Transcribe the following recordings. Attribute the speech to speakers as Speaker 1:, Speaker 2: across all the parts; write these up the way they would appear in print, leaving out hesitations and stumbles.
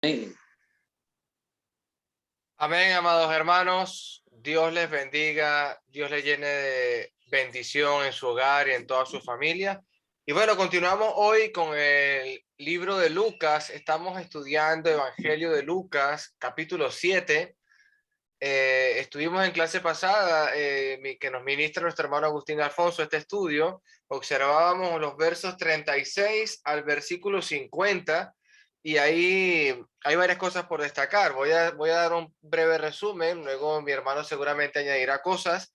Speaker 1: Amén.
Speaker 2: Amén, amados hermanos. Dios les bendiga, Dios les llene de bendición en su hogar y en toda su familia. Y bueno, continuamos hoy con el libro de Lucas. Estamos estudiando Evangelio de Lucas, capítulo 7. Estuvimos en clase pasada, que nos ministra nuestro hermano Agustín Alfonso este estudio. Observábamos los versos 36 al versículo 50. Y ahí hay varias cosas por destacar. Voy a dar un breve resumen, luego mi hermano seguramente añadirá cosas.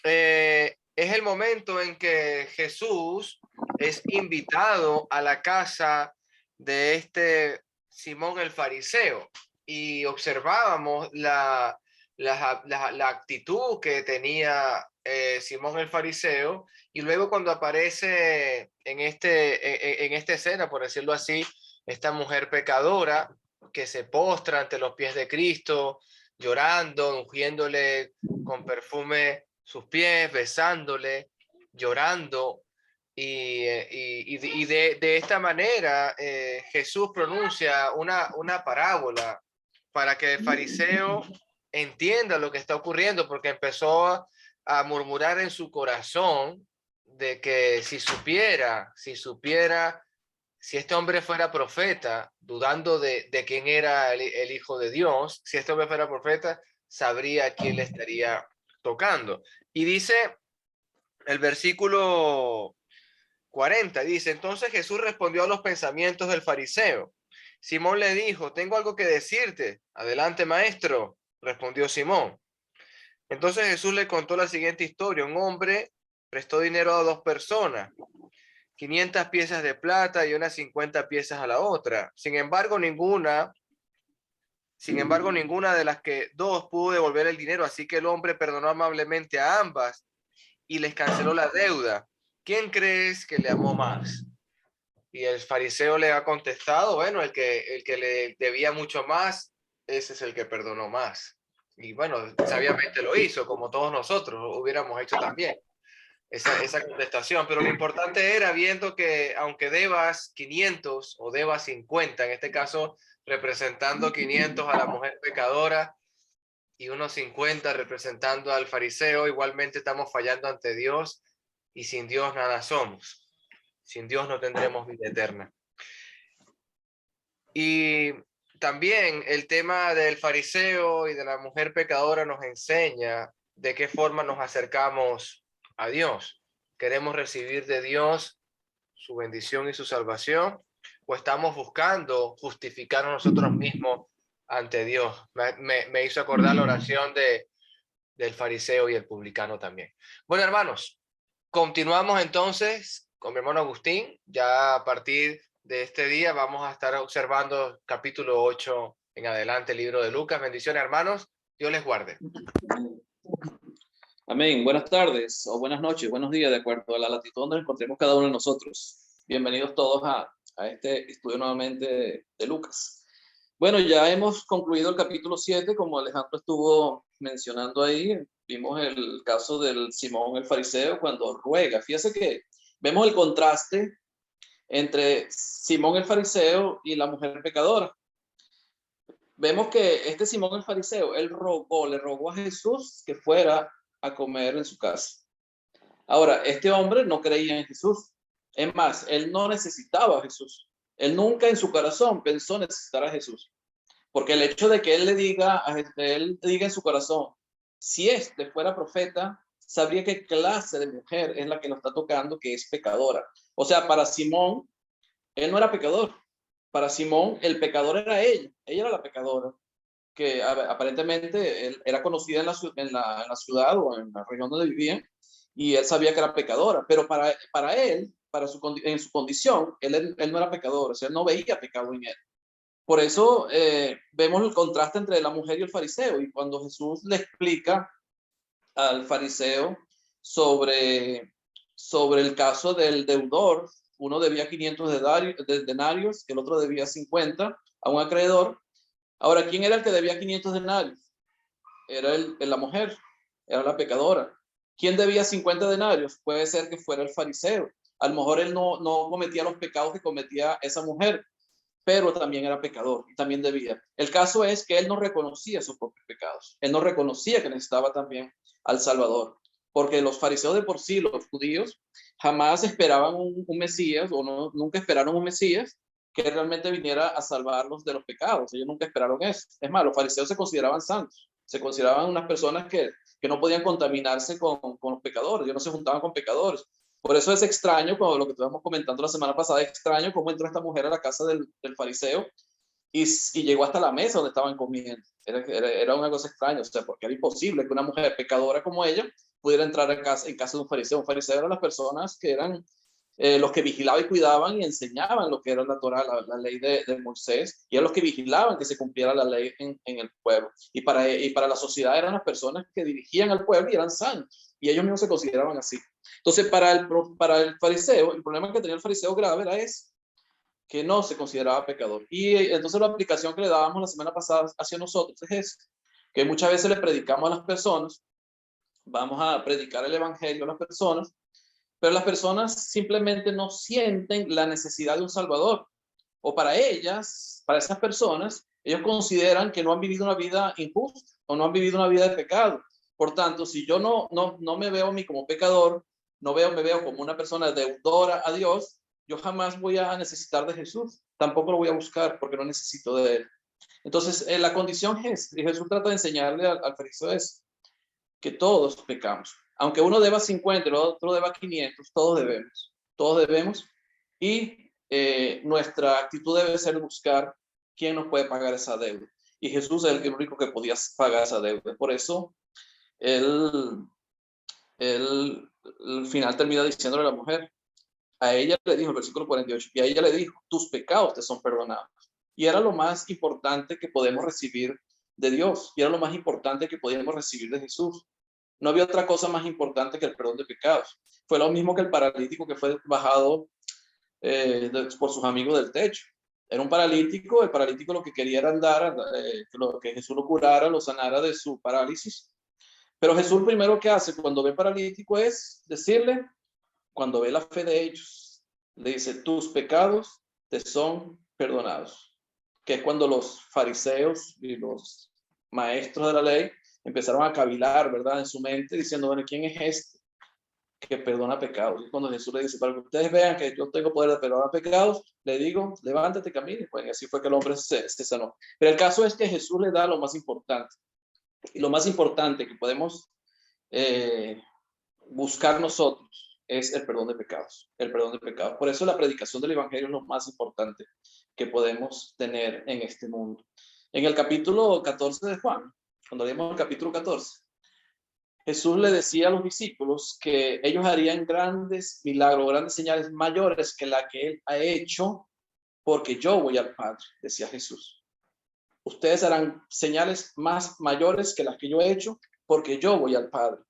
Speaker 2: Es el momento en que Jesús es invitado a la casa de este Simón el fariseo y observábamos la actitud que tenía Simón el fariseo, y luego cuando aparece en esta escena, por decirlo así, esta mujer pecadora que se postra ante los pies de Cristo, llorando, ungiéndole con perfume sus pies, besándole, llorando. Y de esta manera Jesús pronuncia una parábola para que el fariseo entienda lo que está ocurriendo, porque empezó a murmurar en su corazón de que si supiera, si este hombre fuera profeta, dudando de quién era el Hijo de Dios, si este hombre fuera profeta, sabría a quién le estaría tocando. Y dice el versículo 40, dice: entonces Jesús respondió a los pensamientos del fariseo. Simón le dijo: tengo algo que decirte. Adelante, maestro, respondió Simón. Entonces Jesús le contó la siguiente historia. Un hombre prestó dinero a dos personas, 500 piezas de plata y unas 50 piezas a la otra. Sin embargo, ninguna de las que dos pudo devolver el dinero, así que el hombre perdonó amablemente a ambas y les canceló la deuda. ¿Quién crees que le amó más? Y el fariseo le ha contestado: bueno, el que le debía mucho más, ese es el que perdonó más. Y bueno, sabiamente lo hizo, como todos nosotros hubiéramos hecho también esa contestación. Pero lo importante era, viendo que aunque debas 500 o debas 50, en este caso representando 500 a la mujer pecadora y unos 50 representando al fariseo, igualmente estamos fallando ante Dios, y sin Dios nada somos. Sin Dios no tendremos vida eterna. Y también el tema del fariseo y de la mujer pecadora nos enseña de qué forma nos acercamos a Dios. ¿Queremos recibir de Dios su bendición y su salvación, o estamos buscando justificarnos nosotros mismos ante Dios? Me hizo acordar la oración del fariseo y el publicano también. Bueno, hermanos, continuamos entonces con mi hermano Agustín. Ya a partir de este día vamos a estar observando capítulo 8 en adelante, el libro de Lucas. Bendiciones, hermanos. Dios les guarde.
Speaker 1: Amén. Buenas tardes o buenas noches, buenos días, de acuerdo a la latitud donde nos encontremos cada uno de nosotros. Bienvenidos todos a este estudio nuevamente de Lucas. Bueno, ya hemos concluido el capítulo 7, como Alejandro estuvo mencionando ahí. Vimos el caso del Simón el fariseo cuando ruega. Fíjese que vemos el contraste entre Simón el fariseo y la mujer pecadora. Vemos que este Simón el fariseo, le rogó a Jesús que fuera a comer en su casa. Ahora, este hombre no creía en Jesús. Es más, él no necesitaba a Jesús. Él nunca en su corazón pensó necesitar a Jesús. Porque el hecho de que él diga en su corazón, si este fuera profeta, sabría qué clase de mujer es la que lo está tocando, que es pecadora. O sea, para Simón, él no era pecador. Para Simón, el pecador era ella. Ella era la pecadora, que aparentemente él era conocida en la ciudad o en la región donde vivía, y él sabía que era pecadora, pero para él, en su condición, él no era pecador, o sea, él no veía pecado en él. Por eso vemos el contraste entre la mujer y el fariseo, y cuando Jesús le explica al fariseo sobre el caso del deudor, uno debía 500 denarios, el otro debía 50 a un acreedor. Ahora, ¿quién era el que debía 500 denarios? Era la mujer, era la pecadora. ¿Quién debía 50 denarios? Puede ser que fuera el fariseo. A lo mejor él no cometía los pecados que cometía esa mujer, pero también era pecador y también debía. El caso es que él no reconocía sus propios pecados. Él no reconocía que necesitaba también al Salvador, porque los fariseos de por sí, los judíos, jamás esperaban un Mesías, o no, nunca esperaron un Mesías que realmente viniera a salvarlos de los pecados. Ellos nunca esperaron eso. Es más, los fariseos se consideraban santos, se consideraban unas personas que no podían contaminarse con los pecadores, ellos no se juntaban con pecadores. Por eso es extraño, como lo que estábamos comentando la semana pasada, es extraño cómo entró esta mujer a la casa del fariseo y llegó hasta la mesa donde estaban comiendo. Era una cosa extraña, o sea, porque era imposible que una mujer pecadora como ella pudiera entrar en casa de un fariseo. Un fariseo eran las personas que eran los que vigilaban y cuidaban y enseñaban lo que era la Torá, la ley de Moisés, y eran los que vigilaban que se cumpliera la ley en el pueblo. Y para la sociedad eran las personas que dirigían al pueblo y eran santos, y ellos mismos se consideraban así. Entonces, para el fariseo, el problema que tenía el fariseo grave era ese, que no se consideraba pecador. Y entonces la aplicación que le dábamos la semana pasada hacia nosotros es esa, que muchas veces le predicamos a las personas, vamos a predicar el evangelio a las personas, pero las personas simplemente no sienten la necesidad de un Salvador. O para ellas, para esas personas, ellos consideran que no han vivido una vida injusta o no han vivido una vida de pecado. Por tanto, si yo no me veo a mí como pecador, me veo como una persona deudora a Dios, yo jamás voy a necesitar de Jesús. Tampoco lo voy a buscar porque no necesito de él. Entonces, la condición es, y Jesús trata de enseñarle al fariseo es que todos pecamos. Aunque uno deba 50 y el otro deba 500, todos debemos. Todos debemos. Y nuestra actitud debe ser buscar quién nos puede pagar esa deuda. Y Jesús es el único que podía pagar esa deuda. Por eso, él al final termina diciéndole a la mujer, a ella le dijo, el versículo 48, y a ella le dijo, tus pecados te son perdonados. Y era lo más importante que podemos recibir de Dios. Y era lo más importante que podíamos recibir de Jesús. No había otra cosa más importante que el perdón de pecados. Fue lo mismo que el paralítico que fue bajado por sus amigos del techo. Era un paralítico, el paralítico lo que quería era andar, que Jesús lo curara, lo sanara de su parálisis. Pero Jesús primero que hace cuando ve paralítico es decirle, cuando ve la fe de ellos, le dice, tus pecados te son perdonados. Que es cuando los fariseos y los maestros de la ley empezaron a cavilar, ¿verdad? En su mente, diciendo, bueno, ¿quién es este que perdona pecados? Y cuando Jesús le dice, para que ustedes vean que yo tengo poder de perdonar pecados, le digo, levántate, camine. Pues así fue que el hombre se sanó. Pero el caso es que Jesús le da lo más importante. Y lo más importante que podemos buscar nosotros es el perdón de pecados. El perdón de pecados. Por eso la predicación del evangelio es lo más importante que podemos tener en este mundo. En el capítulo 14 de Juan, cuando leemos el capítulo 14, Jesús le decía a los discípulos que ellos harían grandes milagros, grandes señales mayores que la que él ha hecho, porque yo voy al Padre, decía Jesús. Ustedes harán señales más mayores que las que yo he hecho, porque yo voy al Padre.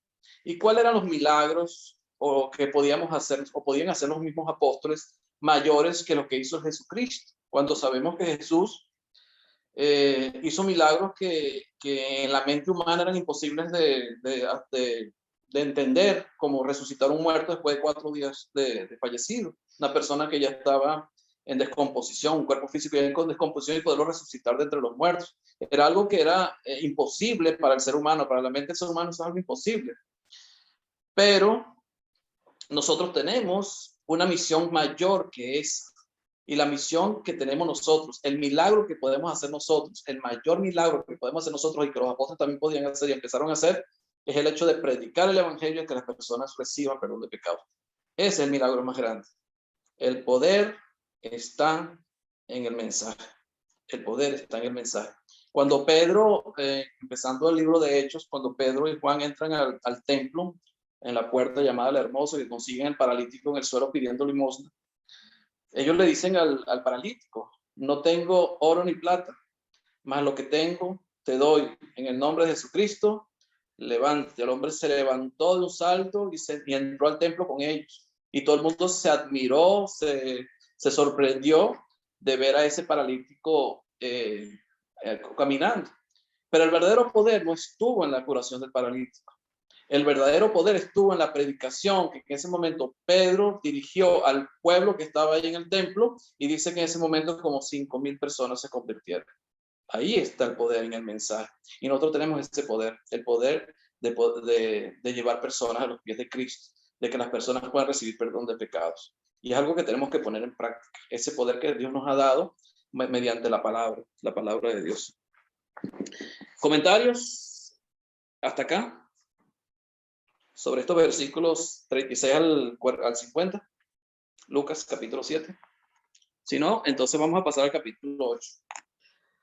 Speaker 1: ¿Y cuáles eran los milagros o que podíamos hacer o podían hacer los mismos apóstoles mayores que lo que hizo Jesucristo? Cuando sabemos que Jesús hizo milagros que en la mente humana eran imposibles de entender, como resucitar un muerto después de 4 días de fallecido. Una persona que ya estaba en descomposición, un cuerpo físico ya en descomposición, y poderlo resucitar de entre los muertos. Era algo que era imposible para el ser humano, para la mente del ser humano es algo imposible. Pero nosotros tenemos una misión mayor que es, y la misión que tenemos nosotros, el milagro que podemos hacer nosotros, el mayor milagro que podemos hacer nosotros y que los apóstoles también podían hacer y empezaron a hacer, es el hecho de predicar el evangelio y que las personas reciban perdón de pecados. Ese es el milagro más grande. El poder está en el mensaje. El poder está en el mensaje. Cuando Pedro, empezando el libro de Hechos, cuando Pedro y Juan entran al templo, en la puerta llamada la Hermosa, que consiguen el paralítico en el suelo pidiendo limosna, ellos le dicen al paralítico, no tengo oro ni plata, mas lo que tengo te doy. En el nombre de Jesucristo, levántate. El hombre se levantó de un salto y entró al templo con ellos. Y todo el mundo se admiró, se sorprendió de ver a ese paralítico caminando. Pero el verdadero poder no estuvo en la curación del paralítico. El verdadero poder estuvo en la predicación que en ese momento Pedro dirigió al pueblo que estaba ahí en el templo, y dice que en ese momento como 5,000 personas se convirtieron. Ahí está el poder en el mensaje. Y nosotros tenemos ese poder, el poder de llevar personas a los pies de Cristo, de que las personas puedan recibir perdón de pecados. Y es algo que tenemos que poner en práctica, ese poder que Dios nos ha dado mediante la palabra de Dios. ¿Comentarios hasta acá sobre estos versículos 36 al 50? Lucas capítulo 7. Si no, entonces vamos a pasar al capítulo 8.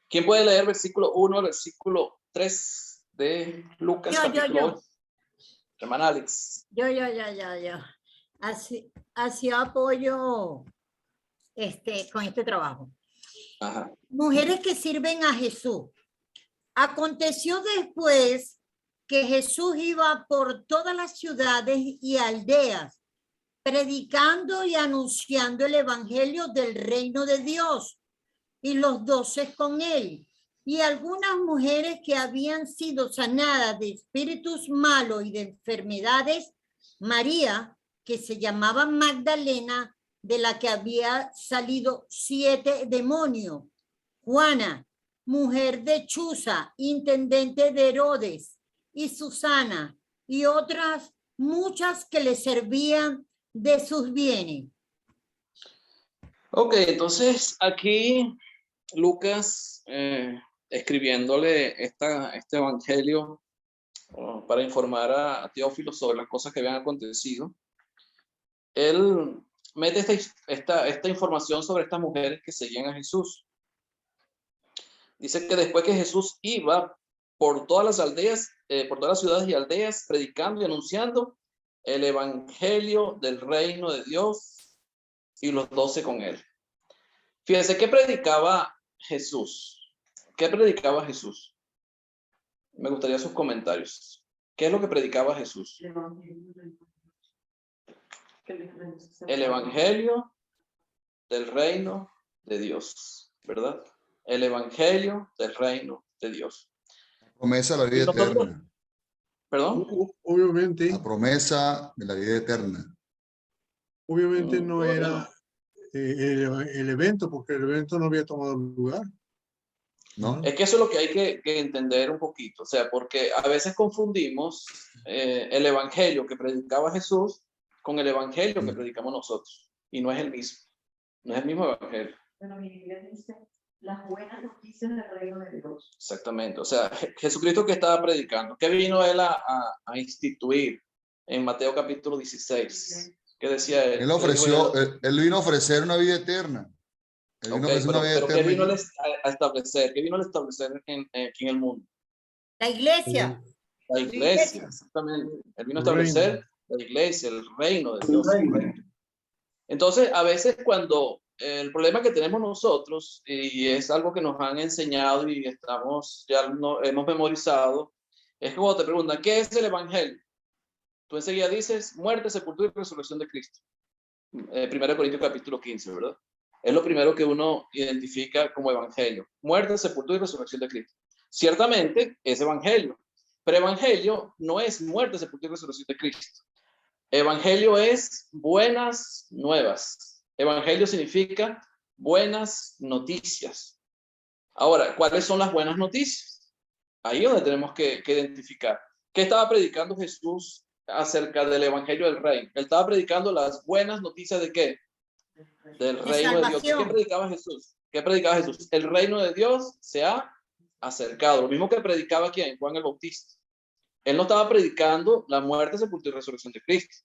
Speaker 1: ¿Quién puede leer versículo 1 al versículo 3 de Lucas capítulo 8? Hermana Alex.
Speaker 3: Yo. Así apoyo con este trabajo.
Speaker 1: Ajá.
Speaker 3: Mujeres que sirven a Jesús. Aconteció después que Jesús iba por todas las ciudades y aldeas, predicando y anunciando el evangelio del reino de Dios, y los 12 con él. Y algunas mujeres que habían sido sanadas de espíritus malos y de enfermedades, María, que se llamaba Magdalena, de la que había salido 7 demonios, Juana, mujer de Chuza, intendente de Herodes, y Susana, y otras muchas que le servían de sus bienes.
Speaker 1: Ok, entonces aquí Lucas, escribiéndole este evangelio para informar a Teófilo sobre las cosas que habían acontecido, él mete esta información sobre estas mujeres que seguían a Jesús. Dice que después que Jesús iba por todas las aldeas, por todas las ciudades y aldeas, predicando y anunciando el evangelio del reino de Dios, y los 12 con él. Fíjense, ¿qué predicaba Jesús? ¿Qué predicaba Jesús? Me gustaría sus comentarios. ¿Qué es lo que predicaba Jesús? El evangelio del reino de Dios, ¿verdad? El evangelio del reino de Dios.
Speaker 4: La promesa de la vida eterna.
Speaker 1: ¿Perdón?
Speaker 5: Obviamente.
Speaker 4: La promesa de la vida eterna.
Speaker 5: Obviamente no era el evento, porque el evento no había tomado lugar.
Speaker 4: ¿No?
Speaker 1: Es que eso es lo que hay que entender un poquito, o sea, porque a veces confundimos el evangelio que predicaba Jesús con el evangelio que predicamos nosotros, y no es el mismo, no es el mismo evangelio.
Speaker 6: Pero mi Biblia dice las buenas noticias del reino de Dios.
Speaker 1: Exactamente, o sea, Jesucristo que estaba predicando, ¿qué vino él a instituir en Mateo capítulo 16? ¿Qué decía él?
Speaker 4: Él vino a ofrecer una vida eterna.
Speaker 1: Okay, pero ¿qué vino a establecer? ¿Qué vino a establecer aquí en el mundo?
Speaker 3: La iglesia.
Speaker 1: La iglesia, exactamente. Él vino a establecer la iglesia, el reino de Dios. Entonces, a veces cuando el problema que tenemos nosotros, y es algo que nos han enseñado y hemos memorizado, es que cuando te preguntan, ¿qué es el evangelio? Tú enseguida dices, muerte, sepultura y resurrección de Cristo. 1 Corintios capítulo 15, ¿verdad? Es lo primero que uno identifica como evangelio. Muerte, sepultura y resurrección de Cristo. Ciertamente es evangelio, pero evangelio no es muerte, sepultura y resurrección de Cristo. Evangelio es buenas nuevas. Evangelio significa buenas noticias. Ahora, ¿cuáles son las buenas noticias? Ahí es donde tenemos que identificar. ¿Qué estaba predicando Jesús acerca del evangelio del reino? Él estaba predicando las buenas noticias ¿de qué? Del reino de Dios. ¿Qué predicaba Jesús? ¿Qué predicaba Jesús? El reino de Dios se ha acercado. Lo mismo que predicaba ¿quién? Juan el Bautista. Él no estaba predicando la muerte, sepultura y resurrección de Cristo.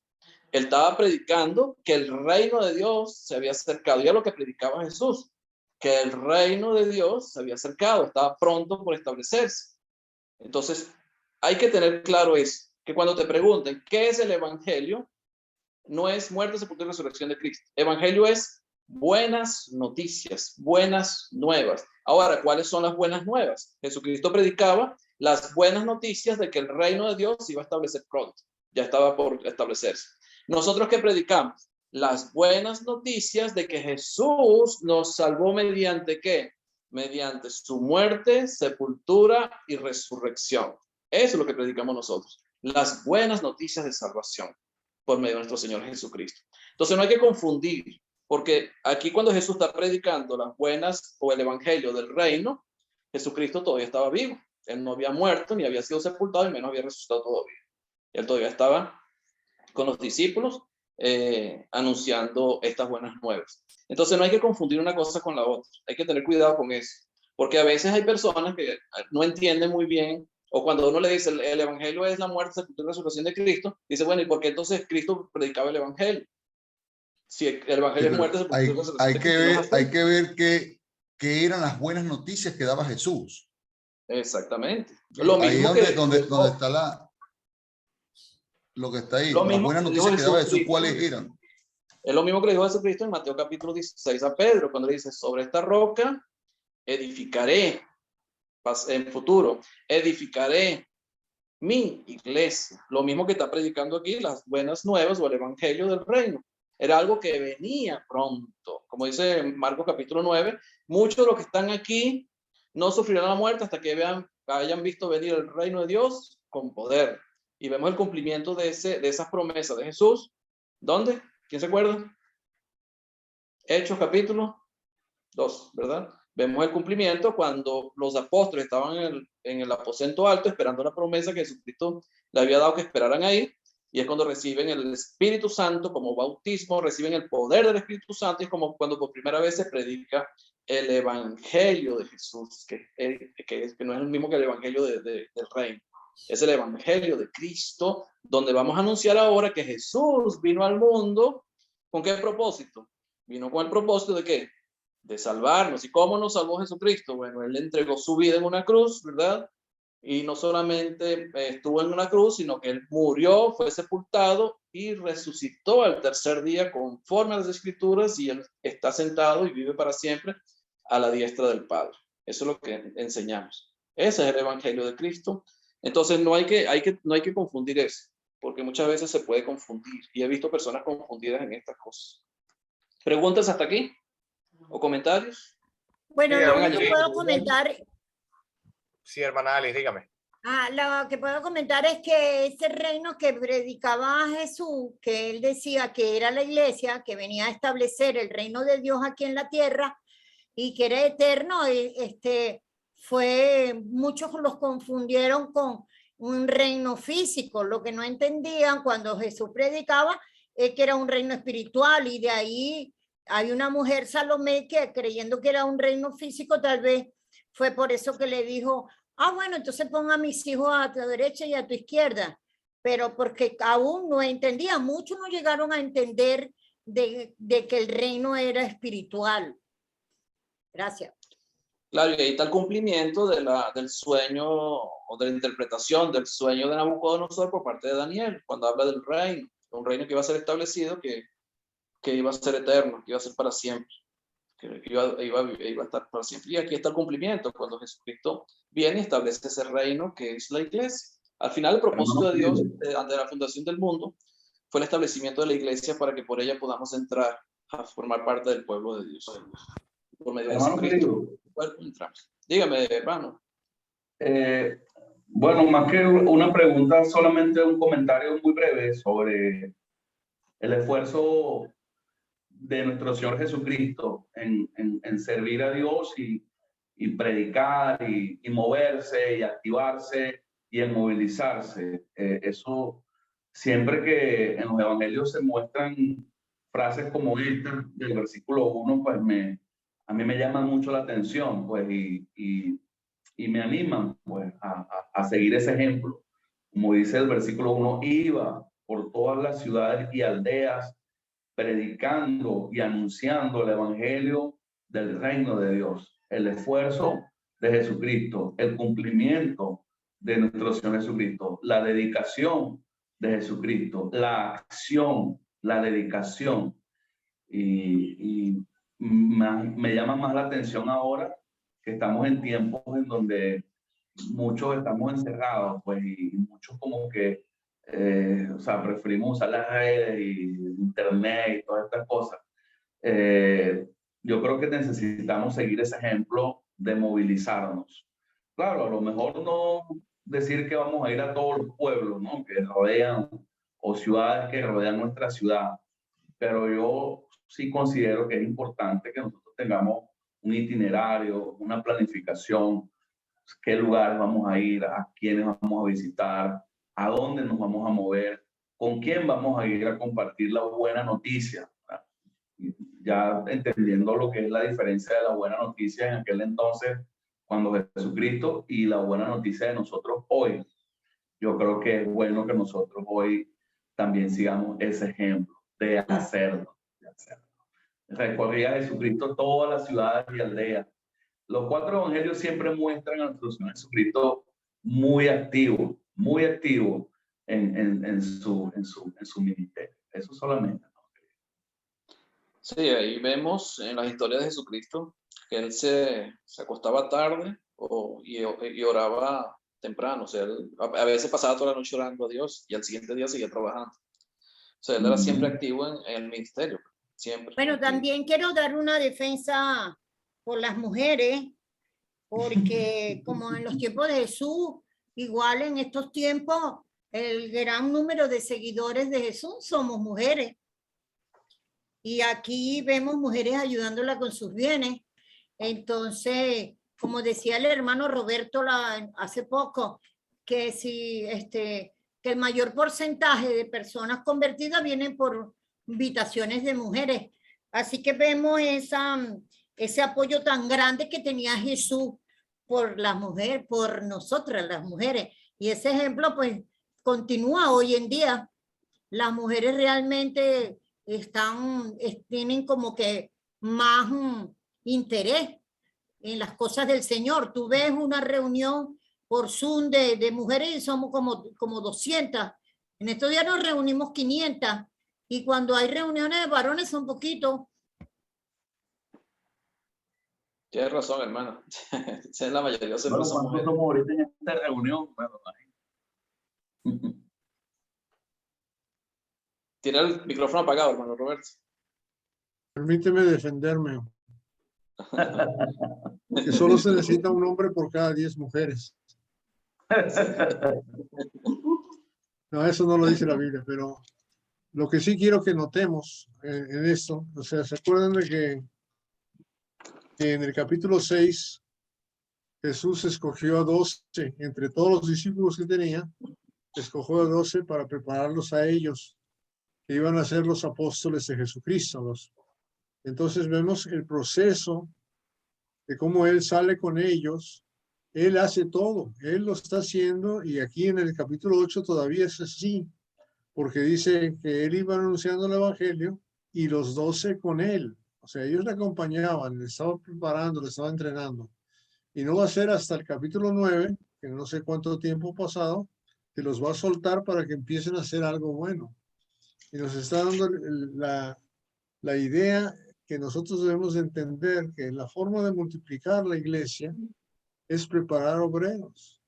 Speaker 1: Él estaba predicando que el reino de Dios se había acercado. Y es lo que predicaba Jesús, que el reino de Dios se había acercado, estaba pronto por establecerse. Entonces, hay que tener claro eso, que cuando te pregunten ¿qué es el evangelio? No es muerte, sepultura y resurrección de Cristo. Evangelio es buenas noticias, buenas nuevas. Ahora, ¿cuáles son las buenas nuevas? Jesucristo predicaba las buenas noticias de que el reino de Dios se iba a establecer pronto. Ya estaba por establecerse. ¿Nosotros qué predicamos? Las buenas noticias de que Jesús nos salvó mediante ¿qué? Mediante su muerte, sepultura y resurrección. Eso es lo que predicamos nosotros. las buenas noticias de salvación por medio de nuestro Señor Jesucristo. Entonces no hay que confundir, porque aquí cuando Jesús está predicando las buenas o el evangelio del reino, Jesucristo todavía estaba vivo. Él no había muerto, ni había sido sepultado, y menos había resucitado todavía. Él todavía estaba con los discípulos anunciando estas buenas nuevas. Entonces no hay que confundir una cosa con la otra. Hay que tener cuidado con eso. Porque a veces hay personas que no entienden muy bien, o cuando uno le dice el evangelio es la muerte, sepultura y resurrección de Cristo, dice, bueno, ¿y por qué entonces Cristo predicaba el evangelio? Si el evangelio es muerte, sepultura y resurrección
Speaker 4: hay
Speaker 1: de
Speaker 4: que
Speaker 1: Cristo,
Speaker 4: ver, hay que ver qué eran las buenas noticias que daba Jesús.
Speaker 1: Exactamente. Lo
Speaker 4: Ahí
Speaker 1: mismo
Speaker 4: donde está lo que está ahí.
Speaker 1: Lo
Speaker 4: Las
Speaker 1: mismo
Speaker 4: buenas
Speaker 1: que dijo
Speaker 4: noticias que daba Jesús,
Speaker 1: Jesucristo.
Speaker 4: ¿cuáles eran?
Speaker 1: Es lo mismo que le dijo Jesucristo en Mateo capítulo 16 a Pedro, cuando le dice, sobre esta roca edificaré, en futuro, edificaré mi iglesia. Lo mismo que está predicando aquí, las buenas nuevas o el evangelio del reino. Era algo que venía pronto. Como dice Marcos capítulo 9, muchos de los que están aquí no sufrirán la muerte hasta que hayan visto venir el reino de Dios con poder. Y vemos el cumplimiento de esas promesas de Jesús. ¿Dónde? ¿Quién se acuerda? Hechos capítulo 2, ¿verdad? Vemos el cumplimiento cuando los apóstoles estaban en el aposento alto esperando la promesa que Jesucristo le había dado que esperaran ahí, y es cuando reciben el Espíritu Santo como bautismo, reciben el poder del Espíritu Santo, y es como cuando por primera vez se predica el Evangelio de Jesús, que no es el mismo que el Evangelio del Reino. Es el Evangelio de Cristo, donde vamos a anunciar ahora que Jesús vino al mundo. ¿Con qué propósito? Vino con el propósito de ¿qué? De salvarnos. ¿Y cómo nos salvó Jesucristo? Bueno, Él entregó su vida en una cruz, ¿verdad? Y no solamente estuvo en una cruz, sino que Él murió, fue sepultado y resucitó al tercer día conforme a las Escrituras, y Él está sentado y vive para siempre a la diestra del Padre. Eso es lo que enseñamos. Ese es el Evangelio de Cristo. Entonces no hay que confundir eso, porque muchas veces se puede confundir, y he visto personas confundidas en estas cosas. ¿Preguntas hasta aquí? ¿O comentarios?
Speaker 3: Bueno,
Speaker 2: Sí,
Speaker 3: lo
Speaker 2: hermana
Speaker 3: único que
Speaker 2: Gilles.
Speaker 3: puedo comentar,
Speaker 2: Sí, hermana Alice, dígame.
Speaker 3: lo que puedo comentar es que ese reino que predicaba Jesús, que él decía que era la iglesia, que venía a establecer el reino de Dios aquí en la tierra y que era eterno, muchos los confundieron con un reino físico. Lo que no entendían cuando Jesús predicaba es que era un reino espiritual, y de ahí hay una mujer, Salomé, que creyendo que era un reino físico, tal vez fue por eso que le dijo, bueno, entonces pon a mis hijos a tu derecha y a tu izquierda, pero porque aún no entendía, muchos no llegaron a entender de que el reino era espiritual. Gracias.
Speaker 1: Claro, y ahí está el cumplimiento del sueño o de la interpretación del sueño de Nabucodonosor por parte de Daniel, cuando habla del reino, un reino que iba a ser establecido, que iba a ser eterno, que iba a ser para siempre, que iba a estar para siempre. Y aquí está el cumplimiento, cuando Jesucristo viene y establece ese reino que es la iglesia. Al final, el propósito de Dios, ante la fundación del mundo, fue el establecimiento de la iglesia para que por ella podamos entrar a formar parte del pueblo de Dios. Por medio de Jesucristo. Entramos. Dígame, hermano.
Speaker 7: Bueno, más que una pregunta, solamente un comentario muy breve sobre el esfuerzo de nuestro Señor Jesucristo en servir a Dios y predicar y moverse y activarse y en movilizarse. Eso, siempre que en los evangelios se muestran frases como esta del versículo 1, pues a mí me llama mucho la atención, pues, y me animan, pues, a seguir ese ejemplo. Como dice el versículo 1, iba por todas las ciudades y aldeas predicando y anunciando el evangelio del reino de Dios. El esfuerzo de Jesucristo, el cumplimiento de nuestro Señor Jesucristo, la dedicación de Jesucristo, la acción, la dedicación. Y me llama más la atención ahora que estamos en tiempos en donde muchos estamos encerrados, pues, y muchos como que preferimos usar las redes y internet y todas estas cosas. Yo creo que necesitamos seguir ese ejemplo de movilizarnos. Claro, a lo mejor decir que vamos a ir a todos los pueblos, ¿no? Que rodean, o ciudades que rodean nuestra ciudad, pero yo sí considero que es importante que nosotros tengamos un itinerario, una planificación, qué lugares vamos a ir, a quiénes vamos a visitar, a dónde nos vamos a mover, con quién vamos a ir a compartir la buena noticia. Ya entendiendo lo que es la diferencia de la buena noticia en aquel entonces, cuando Jesucristo, y la buena noticia de nosotros hoy. Yo creo que es bueno que nosotros hoy también sigamos ese ejemplo de hacerlo. Recorría a Jesucristo todas las ciudades y aldeas. Los 4 evangelios siempre muestran a nuestro Señor Jesucristo muy activo en su ministerio. Eso solamente.
Speaker 1: Sí, ahí vemos en las historias de Jesucristo que él se acostaba tarde y oraba temprano. O sea, él a veces pasaba toda la noche orando a Dios y al siguiente día seguía trabajando. O sea, él era siempre activo en el ministerio. Siempre.
Speaker 3: Bueno, también quiero dar una defensa por las mujeres, porque como en los tiempos de Jesús, igual en estos tiempos, el gran número de seguidores de Jesús somos mujeres. Y aquí vemos mujeres ayudándola con sus bienes. Entonces, como decía el hermano Roberto hace poco, que si que el mayor porcentaje de personas convertidas vienen por invitaciones de mujeres. Así que vemos ese apoyo tan grande que tenía Jesús por las mujeres, por nosotras las mujeres. Y ese ejemplo pues continúa hoy en día. Las mujeres realmente tienen como que más interés en las cosas del Señor. Tú ves una reunión por Zoom de mujeres y somos como 200. En estos días nos reunimos 500 y cuando hay reuniones de varones son poquitos.
Speaker 1: Tienes razón, hermano. Esa es la mayoría.
Speaker 7: Bueno, ¿cuántos somos ahorita en esta reunión?
Speaker 1: Tiene el micrófono apagado, hermano Roberto.
Speaker 5: Permíteme defenderme. Que solo se necesita un hombre por cada 10 mujeres. No, eso no lo dice la Biblia, pero lo que sí quiero que notemos en esto, o sea, ¿se acuerdan de que en el capítulo 6 Jesús escogió a 12, entre todos los discípulos que tenía, escogió a 12 para prepararlos a ellos, que iban a ser los apóstoles de Jesucristo? Entonces vemos el proceso de cómo Él sale con ellos. Él hace todo, Él lo está haciendo, y aquí en el capítulo 8 todavía es así, porque dice que Él iba anunciando el Evangelio y los 12 con Él. O sea, ellos le acompañaban, le estaban preparando, le estaban entrenando. Y no va a ser hasta el capítulo 9, que no sé cuánto tiempo pasado, que los va a soltar para que empiecen a hacer algo bueno. Y nos está dando la idea que nosotros debemos de entender que la forma de multiplicar la iglesia es preparar obreros.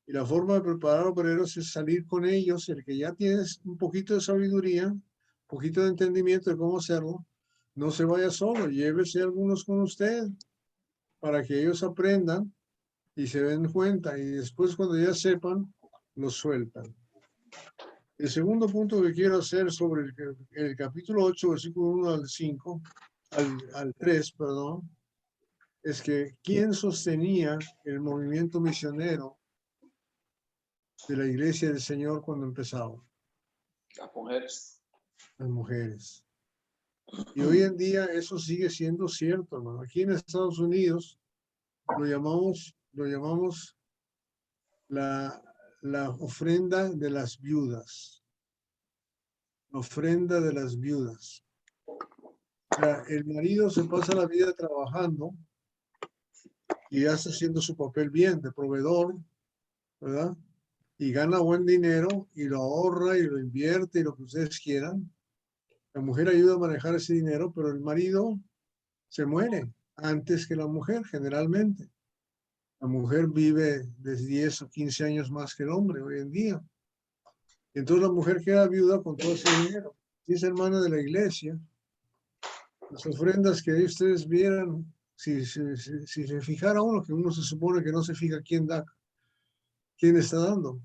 Speaker 5: Y la forma de preparar obreros es salir con ellos. El que ya tienes un poquito de sabiduría, un poquito de entendimiento de cómo hacerlo, no se vaya solo, llévese algunos con usted para que ellos aprendan y se den cuenta, y después cuando ya sepan, los sueltan. El segundo punto que quiero hacer sobre el capítulo 8, versículo 1 al 5, al 3, perdón, es que ¿quién sostenía el movimiento misionero de la iglesia del Señor cuando empezaba?
Speaker 1: Las mujeres.
Speaker 5: Las mujeres. Y hoy en día eso sigue siendo cierto, hermano. Aquí en Estados Unidos lo llamamos la ofrenda de las viudas. La ofrenda de las viudas. O sea, el marido se pasa la vida trabajando y ya está haciendo su papel bien de proveedor, ¿verdad? Y gana buen dinero y lo ahorra y lo invierte y lo que ustedes quieran. La mujer ayuda a manejar ese dinero, pero el marido se muere antes que la mujer, generalmente. La mujer vive de 10 o 15 años más que el hombre hoy en día. Entonces la mujer queda viuda con todo ese dinero. Si es hermana de la iglesia, las ofrendas que ustedes vieran, si se fijara uno, que uno se supone que no se fija quién da, ¿quién está dando?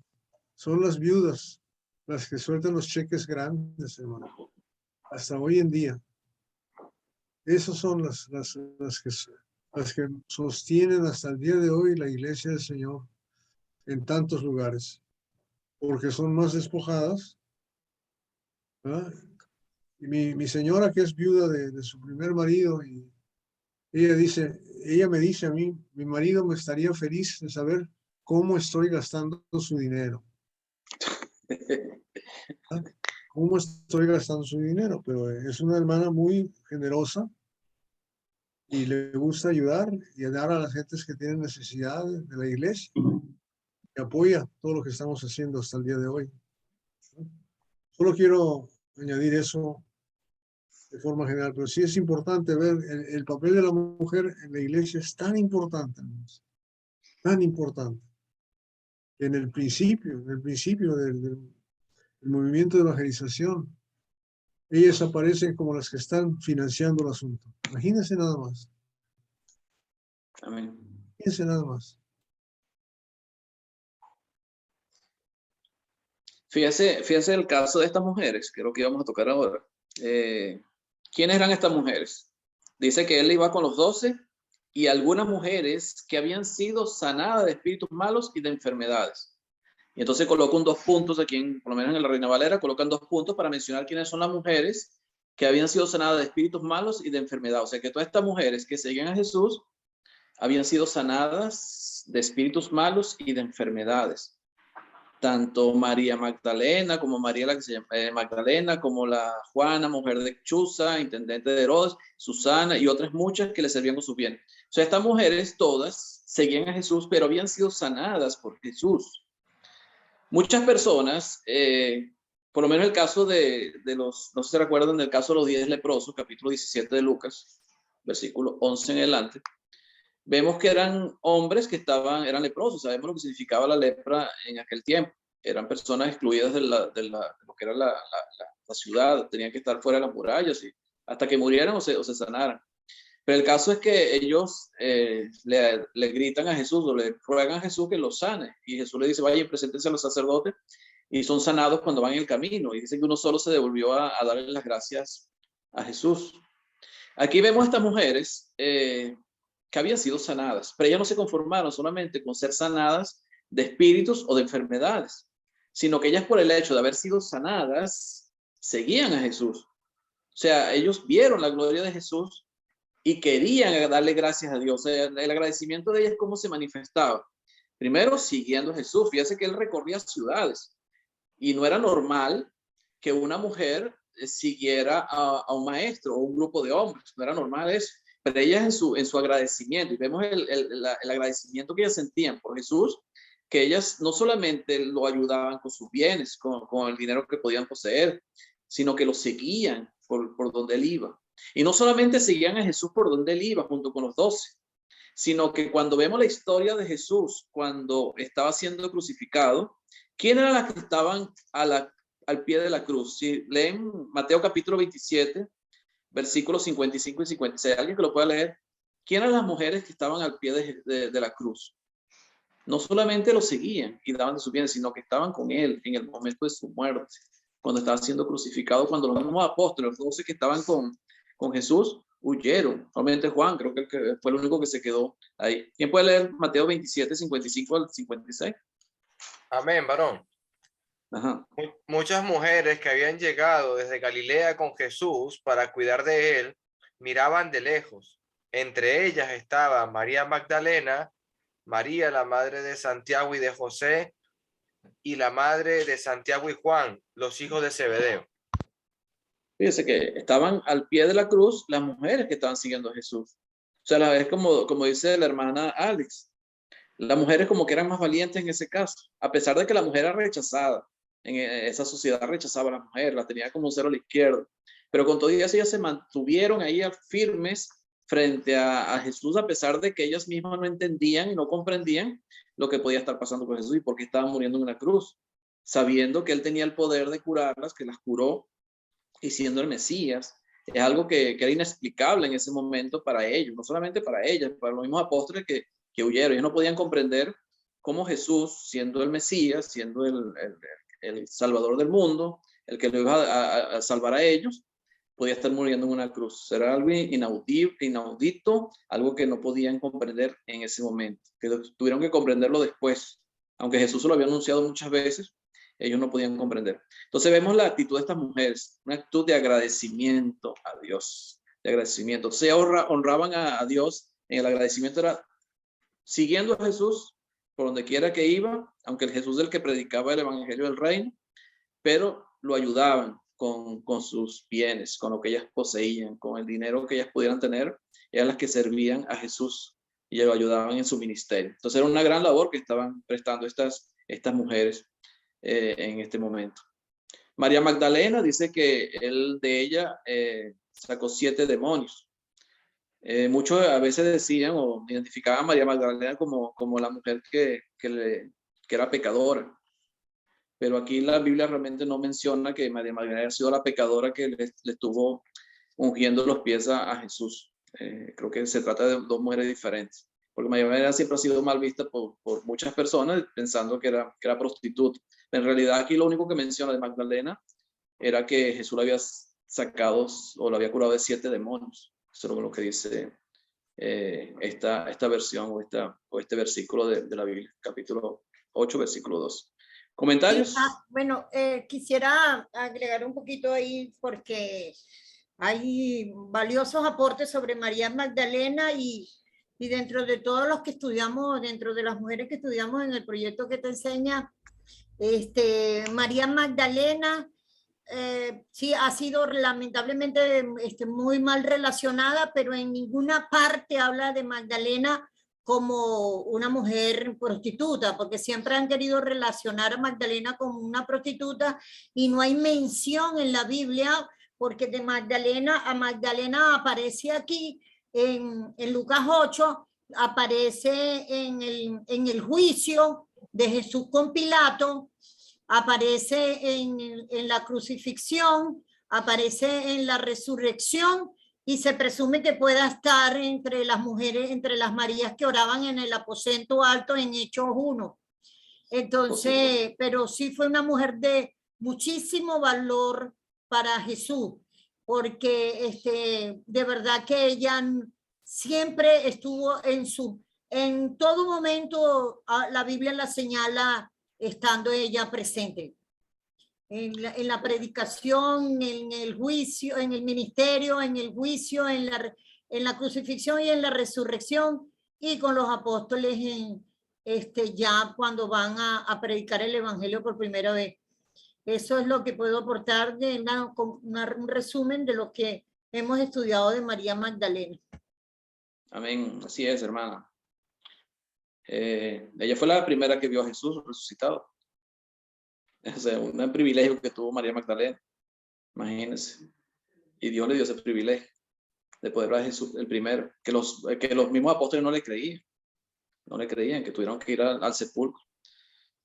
Speaker 5: Son las viudas las que sueltan los cheques grandes, hermano. Hasta hoy en día. Esas son las que sostienen hasta el día de hoy la iglesia del Señor en tantos lugares. Porque son más despojadas, ¿verdad? Y mi señora, que es viuda de su primer marido, y ella me dice a mí, mi marido me estaría feliz de saber cómo estoy gastando su dinero. ¿Verdad? ¿Cómo estoy gastando su dinero? Pero es una hermana muy generosa y le gusta ayudar y dar a las gentes que tienen necesidad de la iglesia. Y apoya todo lo que estamos haciendo hasta el día de hoy. Solo quiero añadir eso de forma general, pero sí es importante ver el papel de la mujer en la iglesia. Es tan importante, hermanos, tan importante. En el principio del movimiento de evangelización, ellas aparecen como las que están financiando el asunto. Imagínense nada más.
Speaker 1: Amén.
Speaker 5: Imagínense nada más.
Speaker 1: Fíjese el caso de estas mujeres, que es lo que íbamos a tocar ahora. ¿Quiénes eran estas mujeres? Dice que él iba con los 12 y algunas mujeres que habían sido sanadas de espíritus malos y de enfermedades. Y entonces colocan 2 puntos aquí, por lo menos en la Reina Valera, colocan 2 puntos para mencionar quiénes son las mujeres que habían sido sanadas de espíritus malos y de enfermedad. O sea que todas estas mujeres que seguían a Jesús habían sido sanadas de espíritus malos y de enfermedades. Tanto María Magdalena como María la que se llama Magdalena, como la Juana, mujer de Chuza, intendente de Herodes, Susana y otras muchas que le servían con sus bienes. O sea, estas mujeres todas seguían a Jesús, pero habían sido sanadas por Jesús. Muchas personas, por lo menos el caso de los, no sé si se recuerdan del caso de los 10 leprosos, capítulo 17 de Lucas, versículo 11 en adelante. Vemos que eran hombres que eran leprosos. Sabemos lo que significaba la lepra en aquel tiempo. Eran personas excluidas de lo que era la ciudad. Tenían que estar fuera de las murallas hasta que murieran o se sanaran. Pero el caso es que ellos le gritan a Jesús o le ruegan a Jesús que los sane. Y Jesús le dice, vayan, preséntense a los sacerdotes. Y son sanados cuando van en el camino. Y dice que uno solo se devolvió a darle las gracias a Jesús. Aquí vemos a estas mujeres que habían sido sanadas, pero ellas no se conformaron solamente con ser sanadas de espíritus o de enfermedades, sino que ellas por el hecho de haber sido sanadas, seguían a Jesús. O sea, ellos vieron la gloria de Jesús y querían darle gracias a Dios. O sea, el agradecimiento de ellas, ¿cómo se manifestaba? Primero, siguiendo a Jesús. Fíjese que él recorría ciudades y no era normal que una mujer siguiera a un maestro o un grupo de hombres. No era normal eso. Pero ellas en su agradecimiento, y vemos el agradecimiento que ellas sentían por Jesús, que ellas no solamente lo ayudaban con sus bienes, con el dinero que podían poseer, sino que lo seguían por donde él iba. Y no solamente seguían a Jesús por donde él iba, junto con los 12, sino que cuando vemos la historia de Jesús, cuando estaba siendo crucificado, ¿quién eran las que estaban al pie de la cruz? Si leen Mateo capítulo 27, versículos 55 y 56, alguien que lo pueda leer. ¿Quién eran las mujeres que estaban al pie de la cruz? No solamente lo seguían y daban de sus bienes, sino que estaban con él en el momento de su muerte, cuando estaba siendo crucificado, cuando los mismos apóstoles, los 12 que estaban con Jesús, huyeron. Solamente Juan, creo que fue el único que se quedó ahí. ¿Quién puede leer Mateo 27, 55 al 56?
Speaker 2: Amén, varón.
Speaker 1: Ajá.
Speaker 2: Muchas mujeres que habían llegado desde Galilea con Jesús para cuidar de él, miraban de lejos. Entre ellas estaba María Magdalena, María, la madre de Santiago y de José, y la madre de Santiago y Juan, los hijos de Zebedeo.
Speaker 1: Fíjese que estaban al pie de la cruz las mujeres que estaban siguiendo a Jesús. O sea, es como dice la hermana Alex, las mujeres como que eran más valientes en ese caso, a pesar de que la mujer era rechazada. En esa sociedad rechazaba a la mujer, la tenía como un cero a la izquierda. Pero con todo eso ellas se mantuvieron ahí firmes frente a Jesús, a pesar de que ellas mismas no entendían y no comprendían lo que podía estar pasando con Jesús y por qué estaban muriendo en una cruz, sabiendo que él tenía el poder de curarlas, que las curó, y siendo el Mesías. Es algo que era inexplicable en ese momento para ellos, no solamente para ellas, para los mismos apóstoles que huyeron. Ellos no podían comprender cómo Jesús, siendo el Mesías, siendo el Salvador del mundo, el que lo iba a salvar a ellos, podía estar muriendo en una cruz. Era algo inaudito, algo que no podían comprender en ese momento, que tuvieron que comprenderlo después. Aunque Jesús se lo había anunciado muchas veces, ellos no podían comprender. Entonces vemos la actitud de estas mujeres, una actitud de agradecimiento a Dios, de agradecimiento. Se honraban a Dios en el agradecimiento, era siguiendo a Jesús por donde quiera que iba, aunque el Jesús del que predicaba el evangelio del reino, pero lo ayudaban con sus bienes, con lo que ellas poseían, con el dinero que ellas pudieran tener, eran las que servían a Jesús y lo ayudaban en su ministerio. Entonces era una gran labor que estaban prestando estas mujeres en este momento. María Magdalena dice que él de ella sacó 7 demonios. Muchos a veces decían o identificaban a María Magdalena como la mujer que era pecadora. Pero aquí la Biblia realmente no menciona que María Magdalena haya sido la pecadora que le estuvo ungiendo los pies a Jesús. Creo que se trata de 2 mujeres diferentes. Porque María Magdalena siempre ha sido mal vista por muchas personas pensando que era prostituta. En realidad aquí lo único que menciona de Magdalena era que Jesús la había sacado o la había curado de 7 demonios. Eso es lo que dice esta versión o este versículo de la Biblia, capítulo 8, versículo 2. ¿Comentarios?
Speaker 3: Sí, bueno, quisiera agregar un poquito ahí porque hay valiosos aportes sobre María Magdalena y dentro de todos los que estudiamos, dentro de las mujeres que estudiamos en el proyecto que te enseña, María Magdalena sí ha sido lamentablemente muy mal relacionada, pero en ninguna parte habla de Magdalena como una mujer prostituta, porque siempre han querido relacionar a Magdalena como una prostituta y no hay mención en la Biblia, porque de Magdalena a Magdalena aparece aquí en Lucas 8, aparece en el juicio de Jesús con Pilato, aparece en la crucifixión, aparece en la resurrección y se presume que pueda estar entre las mujeres, entre las Marías que oraban en el aposento alto en Hechos 1. Entonces, pero sí fue una mujer de muchísimo valor para Jesús, porque de verdad que ella siempre estuvo en todo momento, la Biblia la señala estando ella presente. En la predicación, en el juicio, en el ministerio, en el juicio, en la crucifixión y en la resurrección, y con los apóstoles ya cuando van a predicar el evangelio por primera vez. Eso es lo que puedo aportar de un resumen de lo que hemos estudiado de María Magdalena.
Speaker 1: Amén, así es, hermana. Ella fue la primera que vio a Jesús resucitado. O sea, un privilegio que tuvo María Magdalena, imagínense. Y Dios le dio ese privilegio de poder ver a Jesús el primero, que los mismos apóstoles no le creían, que tuvieron que ir al sepulcro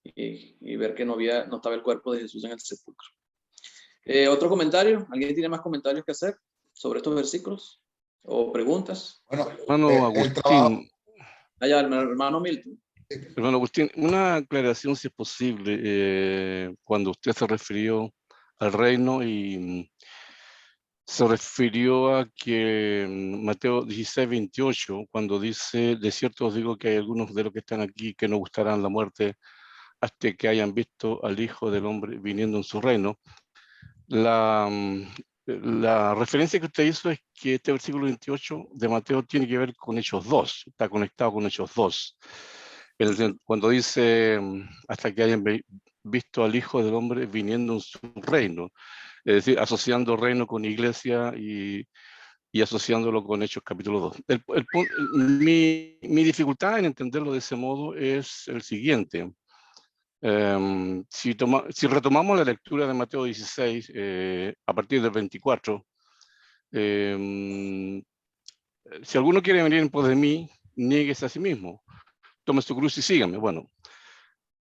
Speaker 1: y ver que no estaba el cuerpo de Jesús en el sepulcro. ¿Otro comentario? ¿Alguien tiene más comentarios que hacer sobre estos versículos o preguntas?
Speaker 4: Bueno,
Speaker 8: Hermano Agustín,
Speaker 1: Allá, hermano Milton.
Speaker 8: hermano Agustín, una aclaración si es posible, cuando usted se refirió al reino y se refirió a que Mateo 16, 28, cuando dice, de cierto os digo que hay algunos de los que están aquí que no gustarán la muerte hasta que hayan visto al Hijo del Hombre viniendo en su reino. La referencia que usted hizo es que este versículo 28 de Mateo tiene que ver con Hechos 2, está conectado con Hechos 2. Cuando dice, hasta que hayan visto al Hijo del Hombre viniendo en su reino, es decir, asociando reino con iglesia y asociándolo con Hechos capítulo 2. Mi dificultad en entenderlo de ese modo es el siguiente. Si retomamos la lectura de Mateo 16, a partir del 24, si alguno quiere venir en pos de mí, niéguese a sí mismo, tome su cruz y sígame. Bueno,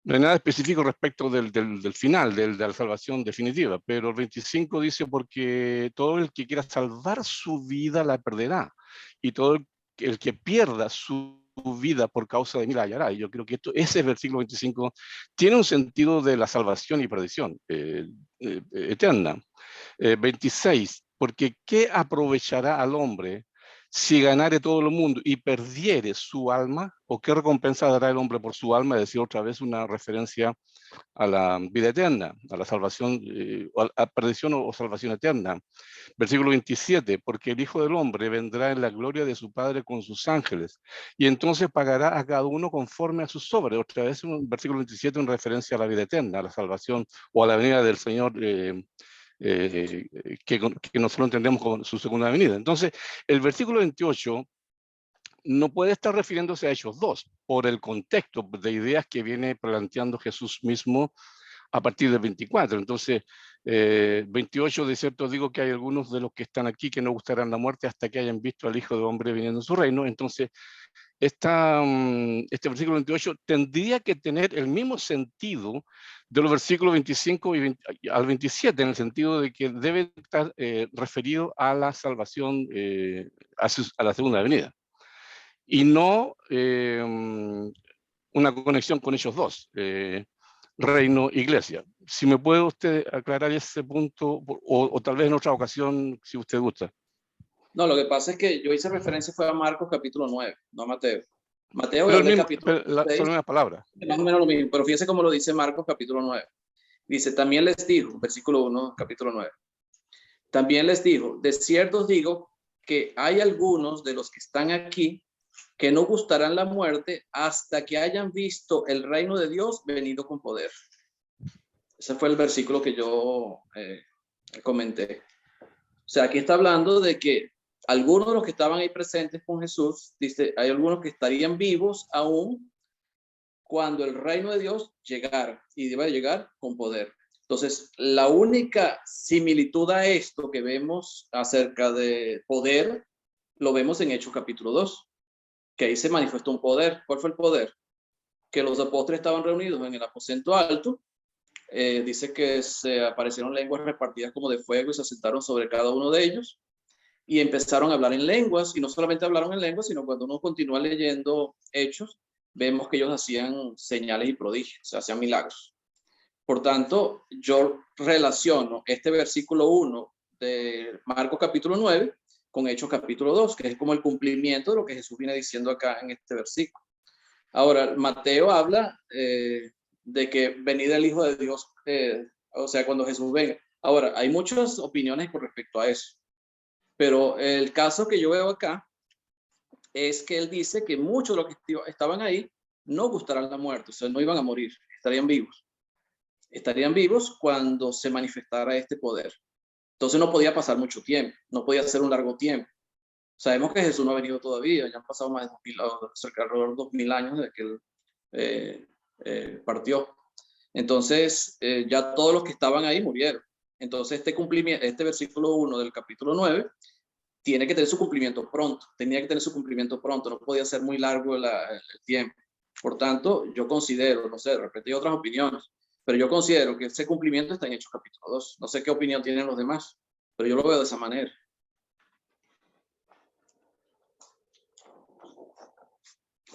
Speaker 8: no hay nada específico respecto del final, de la salvación definitiva, pero el 25 dice, porque todo el que quiera salvar su vida la perderá, y todo el que pierda su vida por causa de mí la hallará. Y yo creo que ese versículo 25 tiene un sentido de la salvación y perdición eterna. 26, porque ¿qué aprovechará al hombre si ganare todo el mundo y perdiere su alma? ¿O qué recompensa dará el hombre por su alma? Es decir, otra vez una referencia a la vida eterna, a la salvación, a perdición o salvación eterna. Versículo 27, porque el Hijo del Hombre vendrá en la gloria de su Padre con sus ángeles, y entonces pagará a cada uno conforme a sus obras. Otra vez, un versículo 27 en referencia a la vida eterna, a la salvación o a la venida del Señor, que nosotros entendemos como su segunda venida. Entonces, el versículo 28 no puede estar refiriéndose a Hechos 2, por el contexto de ideas que viene planteando Jesús mismo a partir del 24. Entonces, 28, de cierto digo que hay algunos de los que están aquí que no gustarán la muerte hasta que hayan visto al Hijo del Hombre viniendo en su reino. Entonces, este versículo 28 tendría que tener el mismo sentido de los versículos 25 al 27, en el sentido de que debe estar referido a la salvación, a la segunda venida, y no una conexión con ellos dos, reino, iglesia. Si me puede usted aclarar ese punto, o tal vez en otra ocasión, si usted gusta.
Speaker 1: No, lo que pasa es que yo hice referencia fue a Marcos capítulo 9, no a Mateo. Mateo
Speaker 8: Pero
Speaker 1: es el capítulo 6,
Speaker 8: son las mismas palabras.
Speaker 1: más o menos lo mismo, pero fíjense cómo lo dice Marcos capítulo 9. Dice, también les dijo, versículo 1, capítulo 9. También les dijo, de cierto os digo que hay algunos de los que están aquí que no gustarán la muerte hasta que hayan visto el reino de Dios venido con poder. Ese fue el versículo que yo comenté. O sea, aquí está hablando de que algunos de los que estaban ahí presentes con Jesús, dice, hay algunos que estarían vivos aún cuando el reino de Dios llegara, y debe llegar con poder. Entonces, la única similitud a esto que vemos acerca de poder, lo vemos en Hechos capítulo 2, que ahí se manifestó un poder. ¿Cuál fue el poder? Que los apóstoles estaban reunidos en el aposento alto. Dice que se aparecieron lenguas repartidas como de fuego y se asentaron sobre cada uno de ellos y empezaron a hablar en lenguas, y no solamente hablaron en lenguas, sino cuando uno continúa leyendo Hechos, vemos que ellos hacían señales y prodigios, o sea, hacían milagros. Por tanto, yo relaciono este versículo 1 de Marcos capítulo 9 con Hechos capítulo 2, que es como el cumplimiento de lo que Jesús viene diciendo acá en este versículo. Ahora, Mateo habla de que venida el Hijo de Dios, o sea, cuando Jesús venga. Ahora, hay muchas opiniones con respecto a eso, pero el caso que yo veo acá es que él dice que muchos de los que estaban ahí no gustarán la muerte, o sea, no iban a morir, estarían vivos. Estarían vivos cuando se manifestara este poder. Entonces no podía pasar mucho tiempo, no podía ser un largo tiempo. Sabemos que Jesús no ha venido todavía, ya han pasado más de 2000, alrededor de 2000 años desde que él partió. Entonces, ya todos los que estaban ahí murieron. Entonces, este versículo 1 del capítulo 9 tiene que tener su cumplimiento pronto, tenía que tener su cumplimiento pronto, no podía ser muy largo el tiempo. Por tanto, yo considero, no sé, de repente hay otras opiniones, pero yo considero que ese cumplimiento está en Hechos capítulo 2. No sé qué opinión tienen los demás, pero yo lo veo de esa manera.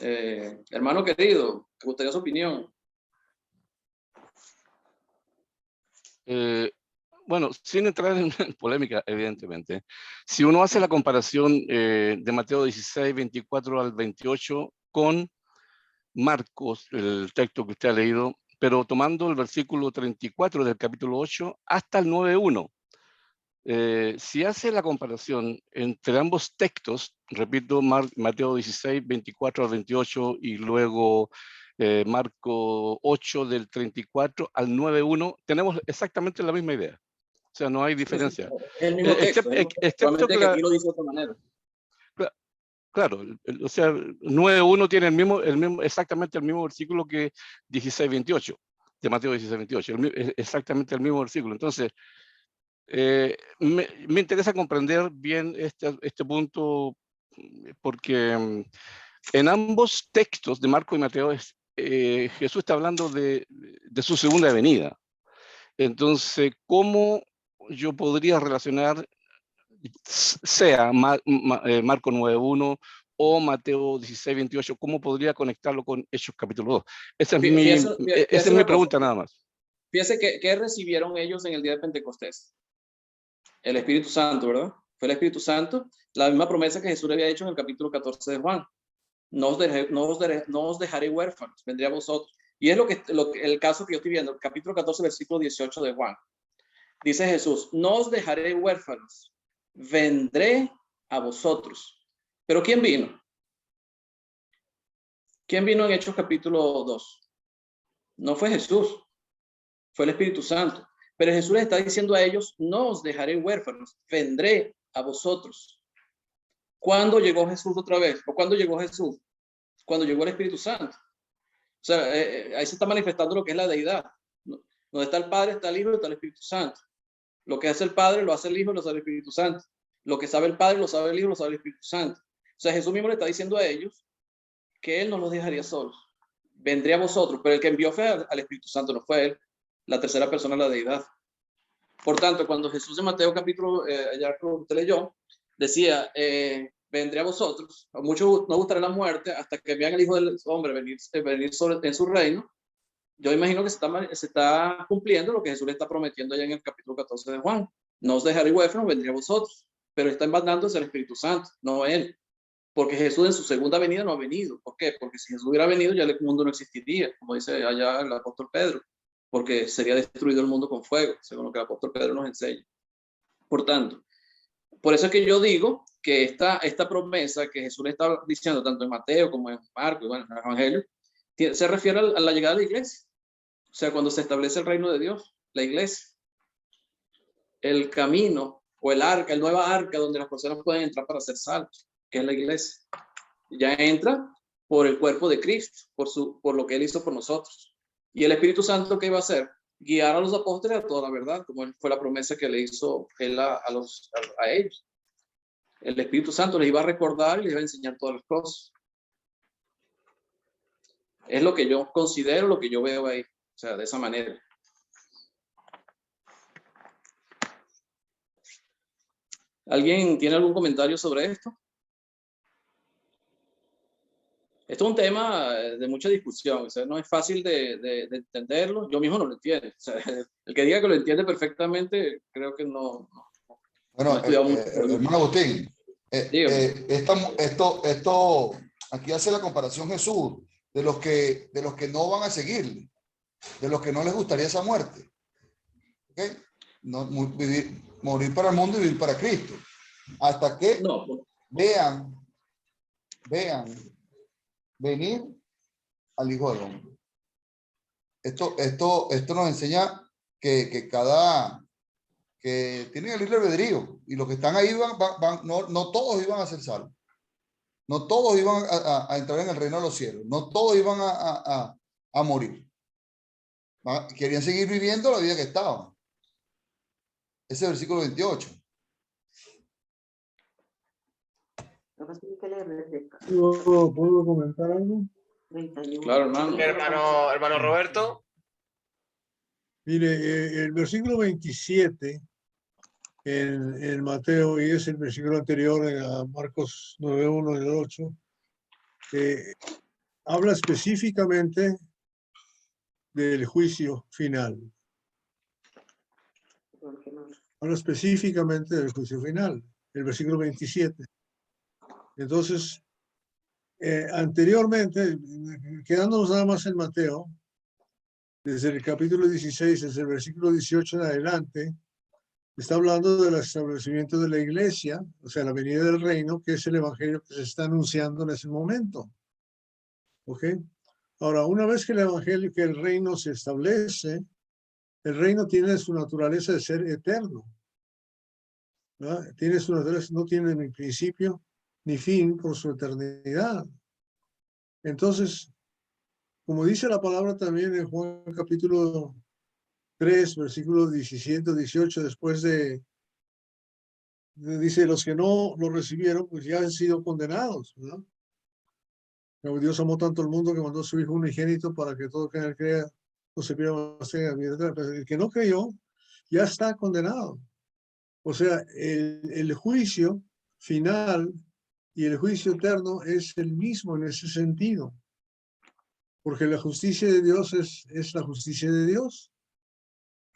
Speaker 1: Hermano querido, ¿te gustaría su opinión?
Speaker 8: Bueno, sin entrar en polémica, evidentemente, si uno hace la comparación de Mateo 16, 24 al 28 con Marcos, el texto que usted ha leído, pero tomando el versículo 34 del capítulo 8 hasta el 9.1, si hace la comparación entre ambos textos, repito, Mateo 16, 24 al 28 y luego Marcos 8 del 34 al 9.1, tenemos exactamente la misma idea. O sea, no hay diferencia.
Speaker 1: El mismo texto,
Speaker 8: excepto que
Speaker 1: aquí lo dice de otra manera.
Speaker 8: Claro, o sea, 9.1 tiene exactamente el mismo versículo que 16.28, de Mateo 16.28, exactamente el mismo versículo. Entonces, me interesa comprender bien este punto, porque en ambos textos de Marcos y Mateo Jesús está hablando de su segunda venida. Entonces, ¿cómo yo podría relacionar sea Marcos 9.1 o Mateo 16, 28, ¿cómo podría conectarlo con Hechos capítulo 2? Esa es
Speaker 1: Fíjese
Speaker 8: mi
Speaker 1: una
Speaker 8: pregunta
Speaker 1: cosa.
Speaker 8: nada más.
Speaker 1: Fíjese que recibieron ellos en el día de Pentecostés. El Espíritu Santo, ¿verdad? Fue el Espíritu Santo, la misma promesa que Jesús le había hecho en el capítulo 14 de Juan. No os dejaré huérfanos, vendré a vosotros. Y es el caso que yo estoy viendo, el capítulo 14, versículo 18 de Juan. Dice Jesús, no os dejaré huérfanos, vendré a vosotros. ¿Pero quién vino? ¿Quién vino en Hechos capítulo 2? No fue Jesús, fue el Espíritu Santo. Pero Jesús les está diciendo a ellos, no os dejaré huérfanos, vendré a vosotros. ¿Cuándo llegó Jesús otra vez? ¿O cuándo llegó Jesús? Cuando llegó el Espíritu Santo. O sea, ahí se está manifestando lo que es la deidad. Donde está el Padre, está el Hijo, está el Espíritu Santo. Lo que hace el Padre, lo hace el Hijo, lo hace el Espíritu Santo. Lo que sabe el Padre, lo sabe el Hijo, lo sabe el Espíritu Santo. O sea, Jesús mismo le está diciendo a ellos que Él no los dejaría solos. Vendría a vosotros, pero el que envió fue al Espíritu Santo, no fue Él. La tercera persona de la deidad. Por tanto, cuando Jesús en Mateo capítulo, ya que usted leyó, decía, vendré a vosotros, a muchos no gustará la muerte hasta que vean al Hijo del Hombre venir en su reino. Yo imagino que se está cumpliendo lo que Jesús le está prometiendo allá en el capítulo 14 de Juan. No os dejaré huérfanos, vendré a vosotros. Pero está mandándose al Espíritu Santo, no Él. Porque Jesús en su segunda venida no ha venido. ¿Por qué? Porque si Jesús hubiera venido, ya el mundo no existiría, como dice allá el apóstol Pedro. Porque sería destruido el mundo con fuego, según lo que el apóstol Pedro nos enseña. Por tanto, por eso es que yo digo que esta promesa que Jesús le está diciendo tanto en Mateo como en Marcos y bueno, en el Evangelio, se refiere a la llegada de la iglesia. O sea, cuando se establece el reino de Dios, la iglesia, el camino o el arca, el nueva arca donde las personas pueden entrar para ser salvos, que es la iglesia. Ya entra por el cuerpo de Cristo, por lo que Él hizo por nosotros. Y el Espíritu Santo, ¿qué iba a hacer? Guiar a los apóstoles a toda la verdad, como fue la promesa que le hizo Él a ellos. El Espíritu Santo les iba a recordar y les iba a enseñar todas las cosas. Es lo que yo considero, lo que yo veo ahí. O sea, de esa manera. ¿Alguien tiene algún comentario sobre esto? Esto es un tema de mucha discusión, o sea, no es fácil de entenderlo. Yo mismo no lo entiendo. O sea, el que diga que lo entiende perfectamente, creo que no
Speaker 4: Bueno,
Speaker 1: ha estudiado mucho.
Speaker 4: hermano Agustín,
Speaker 1: Dígame.
Speaker 4: esto, aquí hace la comparación Jesús de los que no van a seguirle, de los que no les gustaría esa muerte. ¿Okay? No, morir para el mundo y vivir para Cristo. Hasta que vean venir al Hijo del Hombre. Esto nos enseña que tienen el libre albedrío y los que están ahí no todos iban a ser salvos. No todos iban a entrar en el reino de los cielos. No todos iban a morir. Querían seguir viviendo la vida que estaban. Ese versículo 28.
Speaker 5: ¿Puedo comentar algo?
Speaker 1: Claro, hermano.
Speaker 2: Hermano Roberto.
Speaker 5: Mire, el versículo 27 en Mateo, y es el versículo anterior a Marcos 9:1 y el 8, habla específicamente del juicio final. Habla específicamente del juicio final, el versículo 27. Entonces, anteriormente, quedándonos nada más en Mateo, desde el capítulo 16, desde el versículo 18 en adelante, está hablando del establecimiento de la iglesia, o sea, la venida del reino, que es el evangelio que se está anunciando en ese momento. ¿Ok? Ahora, una vez que el evangelio, que el reino se establece, el reino tiene su naturaleza de ser eterno. ¿Verdad? Tiene su naturaleza, no tiene ni principio ni fin por su eternidad. Entonces, como dice la palabra también en Juan capítulo 3, versículos 17, 18, después dice, los que no lo recibieron, pues ya han sido condenados, ¿no? Dios amó tanto al mundo que mandó a su Hijo unigénito para que todo que en él crea no se pierda, más tenga vida eterna. Pero el que no creyó ya está condenado. O sea, el juicio final Y el juicio eterno es el mismo en ese sentido, porque la justicia de Dios es la justicia de Dios,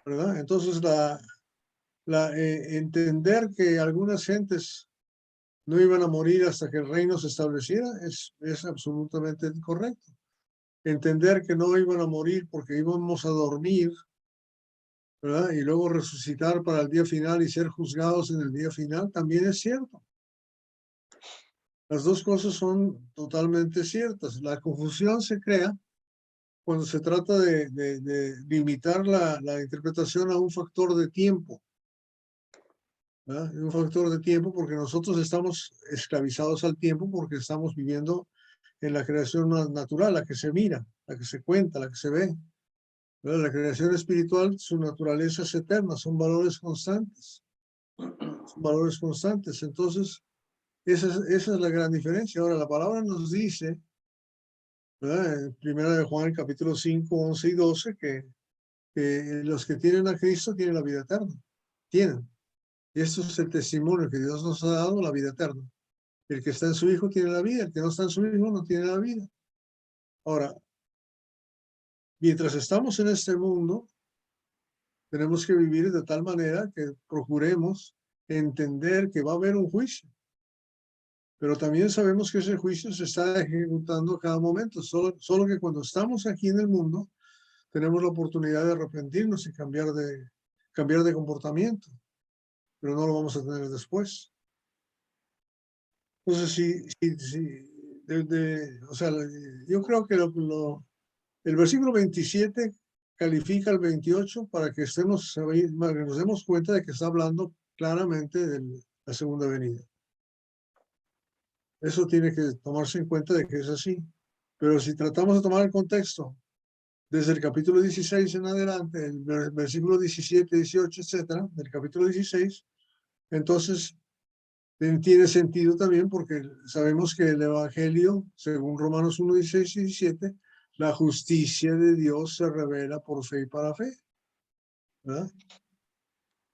Speaker 5: ¿verdad? Entonces, entender que algunas gentes no iban a morir hasta que el reino se estableciera es absolutamente correcto. Entender que no iban a morir porque íbamos a dormir, ¿verdad? Y luego resucitar para el día final y ser juzgados en el día final también es cierto. Las dos cosas son totalmente ciertas. La confusión se crea cuando se trata de limitar la interpretación a un factor de tiempo. ¿Verdad? Un factor de tiempo porque nosotros estamos esclavizados al tiempo porque estamos viviendo en la creación natural, la que se mira, la que se cuenta, la que se ve. ¿Verdad? La creación espiritual, su naturaleza es eterna, son valores constantes. Son valores constantes. Entonces, esa es la gran diferencia. Ahora, la palabra nos dice, ¿verdad? En Primera de Juan, capítulo 5, 11 y 12, que los que tienen a Cristo tienen la vida eterna. Tienen. Y esto es el testimonio que Dios nos ha dado, la vida eterna. El que está en su Hijo tiene la vida, el que no está en su Hijo no tiene la vida. Ahora, mientras estamos en este mundo, tenemos que vivir de tal manera que procuremos entender que va a haber un juicio. Pero también sabemos que ese juicio se está ejecutando a cada momento, solo que cuando estamos aquí en el mundo, tenemos la oportunidad de arrepentirnos y cambiar de comportamiento, pero no lo vamos a tener después. Entonces, o sea, yo creo que el versículo 27 califica el 28 para que nos demos cuenta de que está hablando claramente de la segunda venida. Eso tiene que tomarse en cuenta de que es así. Pero si tratamos de tomar el contexto, desde el capítulo 16 en adelante, el versículo 17, 18, etcétera, del capítulo 16, entonces tiene sentido también porque sabemos que el Evangelio, según Romanos 1, 16 y 17, la justicia de Dios se revela por fe y para fe, ¿verdad?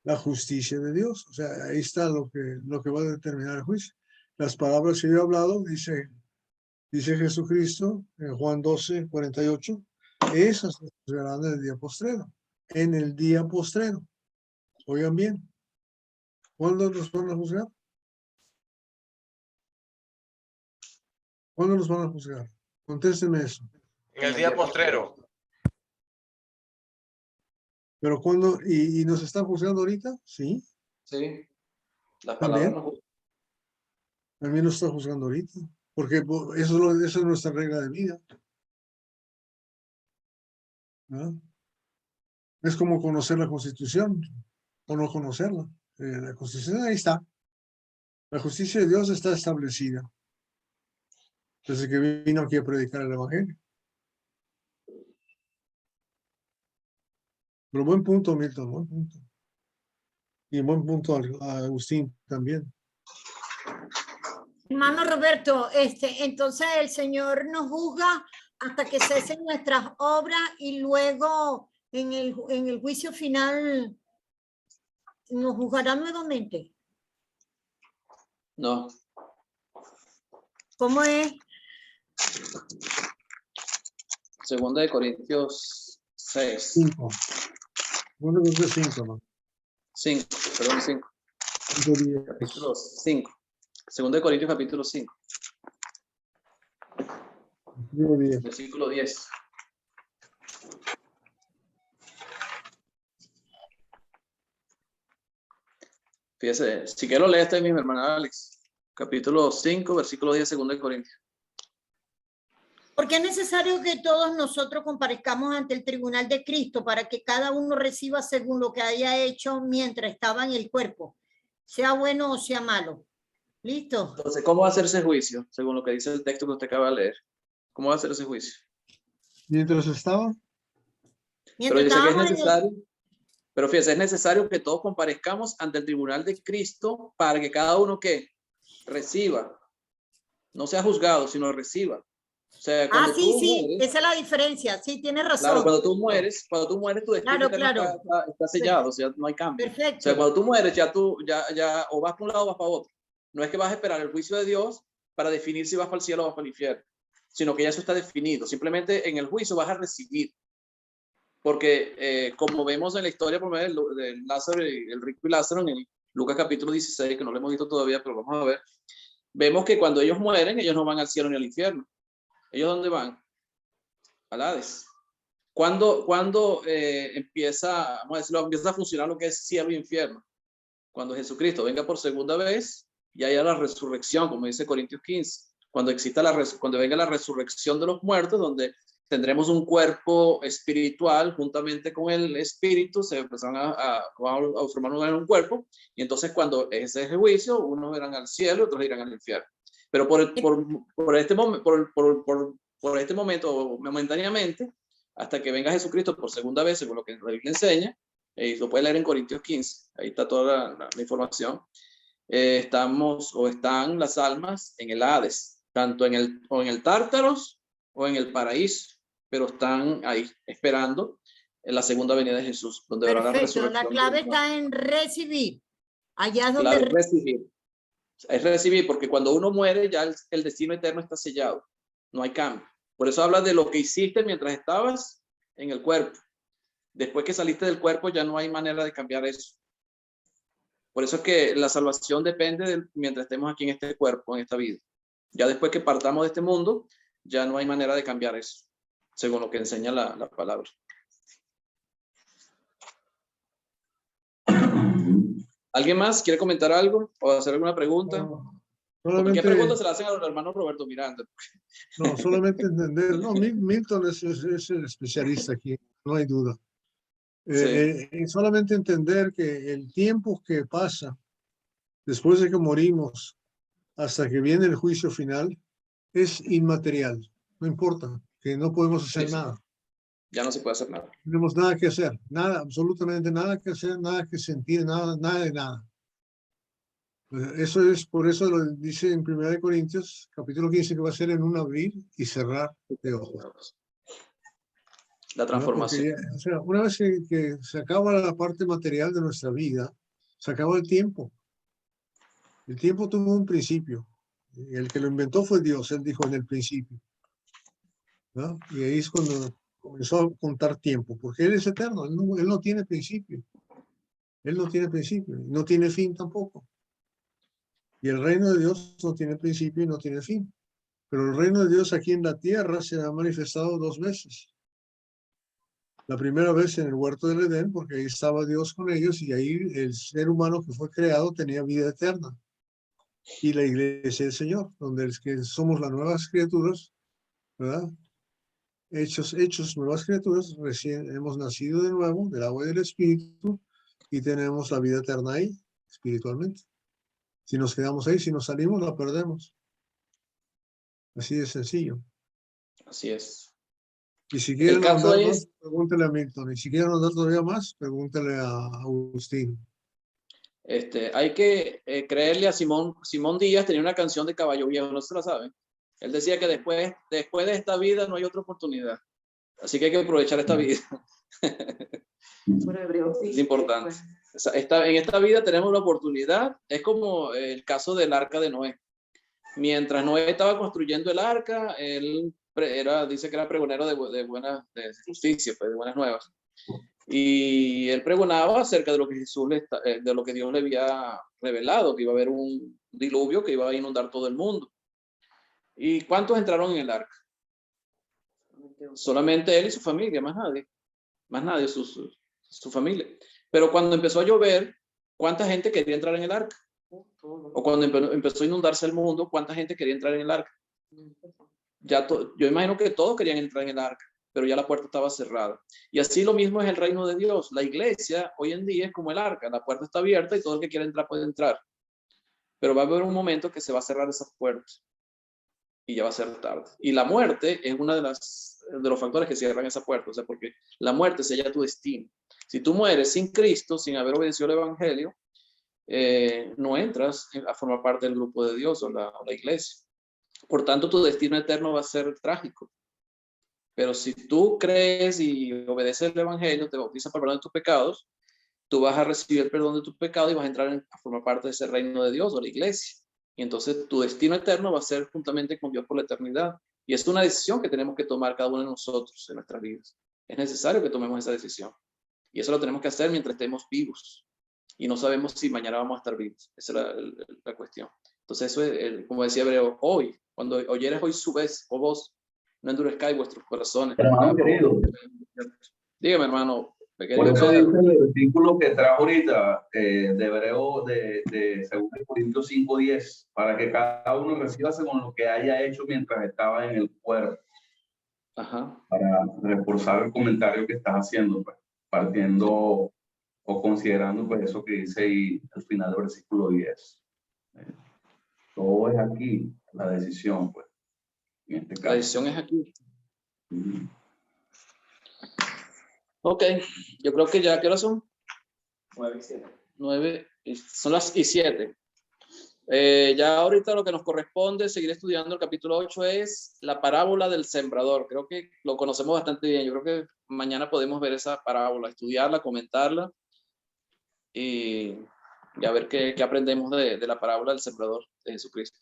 Speaker 5: La justicia de Dios, o sea, ahí está lo que va a determinar el juicio. Las palabras que yo he hablado, dice Jesucristo en Juan 12, 48, esas se juzgarán en el día postrero. En el día postrero. Oigan bien. ¿Cuándo nos van a juzgar? ¿Cuándo nos van a juzgar? Contésteme eso.
Speaker 2: En el día postrero.
Speaker 5: ¿Pero cuándo? ¿Y nos están juzgando ahorita? Sí.
Speaker 1: Sí. Las
Speaker 5: También.
Speaker 1: palabras nos...
Speaker 5: También nos está juzgando ahorita. Porque esa es nuestra regla de vida. ¿Verdad? Es como conocer la Constitución o no conocerla. La Constitución ahí está. La justicia de Dios está establecida desde que vino aquí a predicar el Evangelio. Pero buen punto, Milton, buen punto. Y buen punto a Agustín también.
Speaker 3: Hermano Roberto, entonces el Señor nos juzga hasta que cesen nuestras obras y luego en el juicio final nos juzgará nuevamente.
Speaker 1: No.
Speaker 3: ¿Cómo es?
Speaker 1: Segunda de Corintios 6.
Speaker 5: 5. Bueno, creo que 5, ¿no?
Speaker 1: 5, perdón, 5. Capítulo 5. Segunda de Corintios, capítulo 5. Versículo 10. Fíjese, si quiero leer este mismo, hermano Alex. Capítulo 5, versículo 10, segunda de Corintios.
Speaker 3: Porque es necesario que todos nosotros comparezcamos ante el tribunal de Cristo para que cada uno reciba según lo que haya hecho mientras estaba en el cuerpo, sea bueno o sea malo. ¿Listo?
Speaker 1: Entonces, ¿cómo va a hacerse juicio? Según lo que dice el texto que usted acaba de leer. ¿Cómo va a hacerse juicio?
Speaker 5: Mientras estaba.
Speaker 1: Pero dice que es necesario. Pero fíjese, es necesario que todos comparezcamos ante el tribunal de Cristo para que cada uno que reciba, no sea juzgado, sino reciba. O sea, cuando
Speaker 3: sí,
Speaker 1: tú
Speaker 3: sí,
Speaker 1: mueres,
Speaker 3: esa es la diferencia. Sí, tienes razón.
Speaker 1: claro, cuando tú mueres, tu destino
Speaker 3: Claro.
Speaker 1: está sellado, o sea, no hay cambio.
Speaker 3: Perfecto.
Speaker 1: O sea, cuando tú mueres, ya o vas para un lado o vas para otro. No es que vas a esperar el juicio de Dios para definir si vas para el cielo o vas para el infierno, sino que ya eso está definido. Simplemente en el juicio vas a recibir. Porque como vemos en la historia por medio de Lázaro, el rico y Lázaro, en el Lucas capítulo 16, que no lo hemos visto todavía, pero vamos a ver, vemos que cuando ellos mueren, ellos no van al cielo ni al infierno. ¿Ellos dónde van? Al Hades. ¿Cuándo empieza, vamos a decirlo, empieza a funcionar lo que es cielo y infierno? Cuando Jesucristo venga por segunda vez y haya la resurrección, como dice Corintios 15, cuando venga la resurrección de los muertos, donde tendremos un cuerpo espiritual juntamente con el espíritu, se empezarán a formar un cuerpo, y entonces cuando ese es el juicio, unos irán al cielo y otros irán al infierno. Pero por este momento, momentáneamente, hasta que venga Jesucristo por segunda vez, según lo que la Biblia enseña, y lo puede leer en Corintios 15, ahí está toda la información, están las almas en el Hades, tanto en el Tártaros o en el paraíso, pero están ahí esperando en la segunda venida de Jesús, donde habrá la
Speaker 3: Perfecto, la
Speaker 1: resurrección.
Speaker 3: clave está en recibir. Allá es donde
Speaker 1: Claro, es recibir, porque cuando uno muere ya el destino eterno está sellado, no hay cambio. Por eso habla de lo que hiciste mientras estabas en el cuerpo. Después que saliste del cuerpo ya no hay manera de cambiar eso. Por eso es que la salvación depende de mientras estemos aquí en este cuerpo, en esta vida. Ya después que partamos de este mundo, ya no hay manera de cambiar eso, según lo que enseña la palabra. ¿Alguien más quiere comentar algo o hacer alguna pregunta?
Speaker 5: Solamente,
Speaker 1: ¿Qué pregunta se la hacen a los hermanos Roberto Miranda?
Speaker 5: no, solamente entender. No, Milton es el especialista aquí, no hay duda. Solamente entender que el tiempo que pasa después de que morimos hasta que viene el juicio final es inmaterial. No importa, que no podemos hacer nada.
Speaker 1: Ya no se puede hacer nada.
Speaker 5: No tenemos nada que hacer, nada, absolutamente nada que hacer, nada que sentir, nada de nada. Eso es, por eso lo dice en 1 Corintios, capítulo 15, que va a ser en un abrir y cerrar de ojos.
Speaker 1: La transformación.
Speaker 5: Ya, o sea, una vez que se acaba la parte material de nuestra vida, se acaba el tiempo. El tiempo tuvo un principio. El que lo inventó fue Dios, él dijo en el principio, ¿no? Y ahí es cuando comenzó a contar tiempo, porque Él es eterno, él no tiene principio. Él no tiene principio, no tiene fin tampoco. Y el reino de Dios no tiene principio y no tiene fin. Pero el reino de Dios aquí en la tierra se ha manifestado 2 veces. La primera vez en el huerto del Edén, porque ahí estaba Dios con ellos y ahí el ser humano que fue creado tenía vida eterna. Y la iglesia del Señor, donde es que somos las nuevas criaturas, ¿verdad? Hechos nuevas criaturas, recién hemos nacido de nuevo del agua y del espíritu y tenemos la vida eterna ahí, espiritualmente. Si nos quedamos ahí, si nos salimos, la perdemos. Así de sencillo.
Speaker 1: Así es.
Speaker 5: Y si quieren
Speaker 1: caso
Speaker 5: andar
Speaker 1: es-
Speaker 5: más, pregúntele a Milton. Y si quieren andar todavía más, pregúntele a Agustín.
Speaker 1: Hay que creerle a Simón Díaz, tenía una canción de Caballo Viejo, no se la saben. Él decía que después de esta vida no hay otra oportunidad. Así que hay que aprovechar esta vida. Es importante. En esta vida tenemos una oportunidad. Es como el caso del arca de Noé. Mientras Noé estaba construyendo el arca, él dice que era pregonero de justicia, pues, de buenas nuevas. Y él pregonaba acerca de lo que de lo que Dios le había revelado, que iba a haber un diluvio que iba a inundar todo el mundo. ¿Y cuántos entraron en el arca? Solamente él y su familia, más nadie, su familia. Pero cuando empezó a llover, ¿cuánta gente quería entrar en el arca? O cuando empezó a inundarse el mundo, ¿cuánta gente quería entrar en el arca? Yo imagino que todos querían entrar en el arca, pero ya la puerta estaba cerrada. Y así lo mismo es el reino de Dios. La iglesia hoy en día es como el arca, la puerta está abierta y todo el que quiera entrar puede entrar. Pero va a haber un momento que se va a cerrar esas puertas y ya va a ser tarde. Y la muerte es uno de los factores que cierran esa puerta, o sea, porque la muerte sella tu destino. Si tú mueres sin Cristo, sin haber obedecido el evangelio, no entras a formar parte del grupo de Dios o la iglesia. Por tanto, tu destino eterno va a ser trágico. Pero si tú crees y obedeces el evangelio, te bautizas para el perdón de tus pecados, tú vas a recibir el perdón de tus pecados y vas a entrar a formar parte de ese reino de Dios o la iglesia. Y entonces tu destino eterno va a ser juntamente con Dios por la eternidad. Y es una decisión que tenemos que tomar cada uno de nosotros en nuestras vidas. Es necesario que tomemos esa decisión. Y eso lo tenemos que hacer mientras estemos vivos. Y no sabemos si mañana vamos a estar vivos. Esa es la cuestión. Entonces eso es, como decía Hebreo, hoy, cuando oyeres hoy su vez o voz, no endurezcáis vuestros corazones.
Speaker 7: Hermano querido,
Speaker 1: Dígame, hermano.
Speaker 7: por eso dice el versículo que trajo ahorita de Hebreo de 2 Corintios 5:10, para que cada uno reciba según lo que haya hecho mientras estaba en el cuerpo.
Speaker 1: Ajá.
Speaker 7: Para reforzar el comentario que estás haciendo, pues, partiendo o considerando pues eso que dice ahí al final del versículo 10. Todo es aquí, la decisión, pues, en este caso.
Speaker 1: La decisión es aquí. Ok, yo creo que ya, ¿qué hora son?
Speaker 9: 9 y 7.
Speaker 1: 9, son las 7. Ya ahorita lo que nos corresponde seguir estudiando el capítulo 8 es la parábola del sembrador. Creo que lo conocemos bastante bien. Yo creo que mañana podemos ver esa parábola, estudiarla, comentarla y a ver qué aprendemos de la parábola del sembrador de Jesucristo.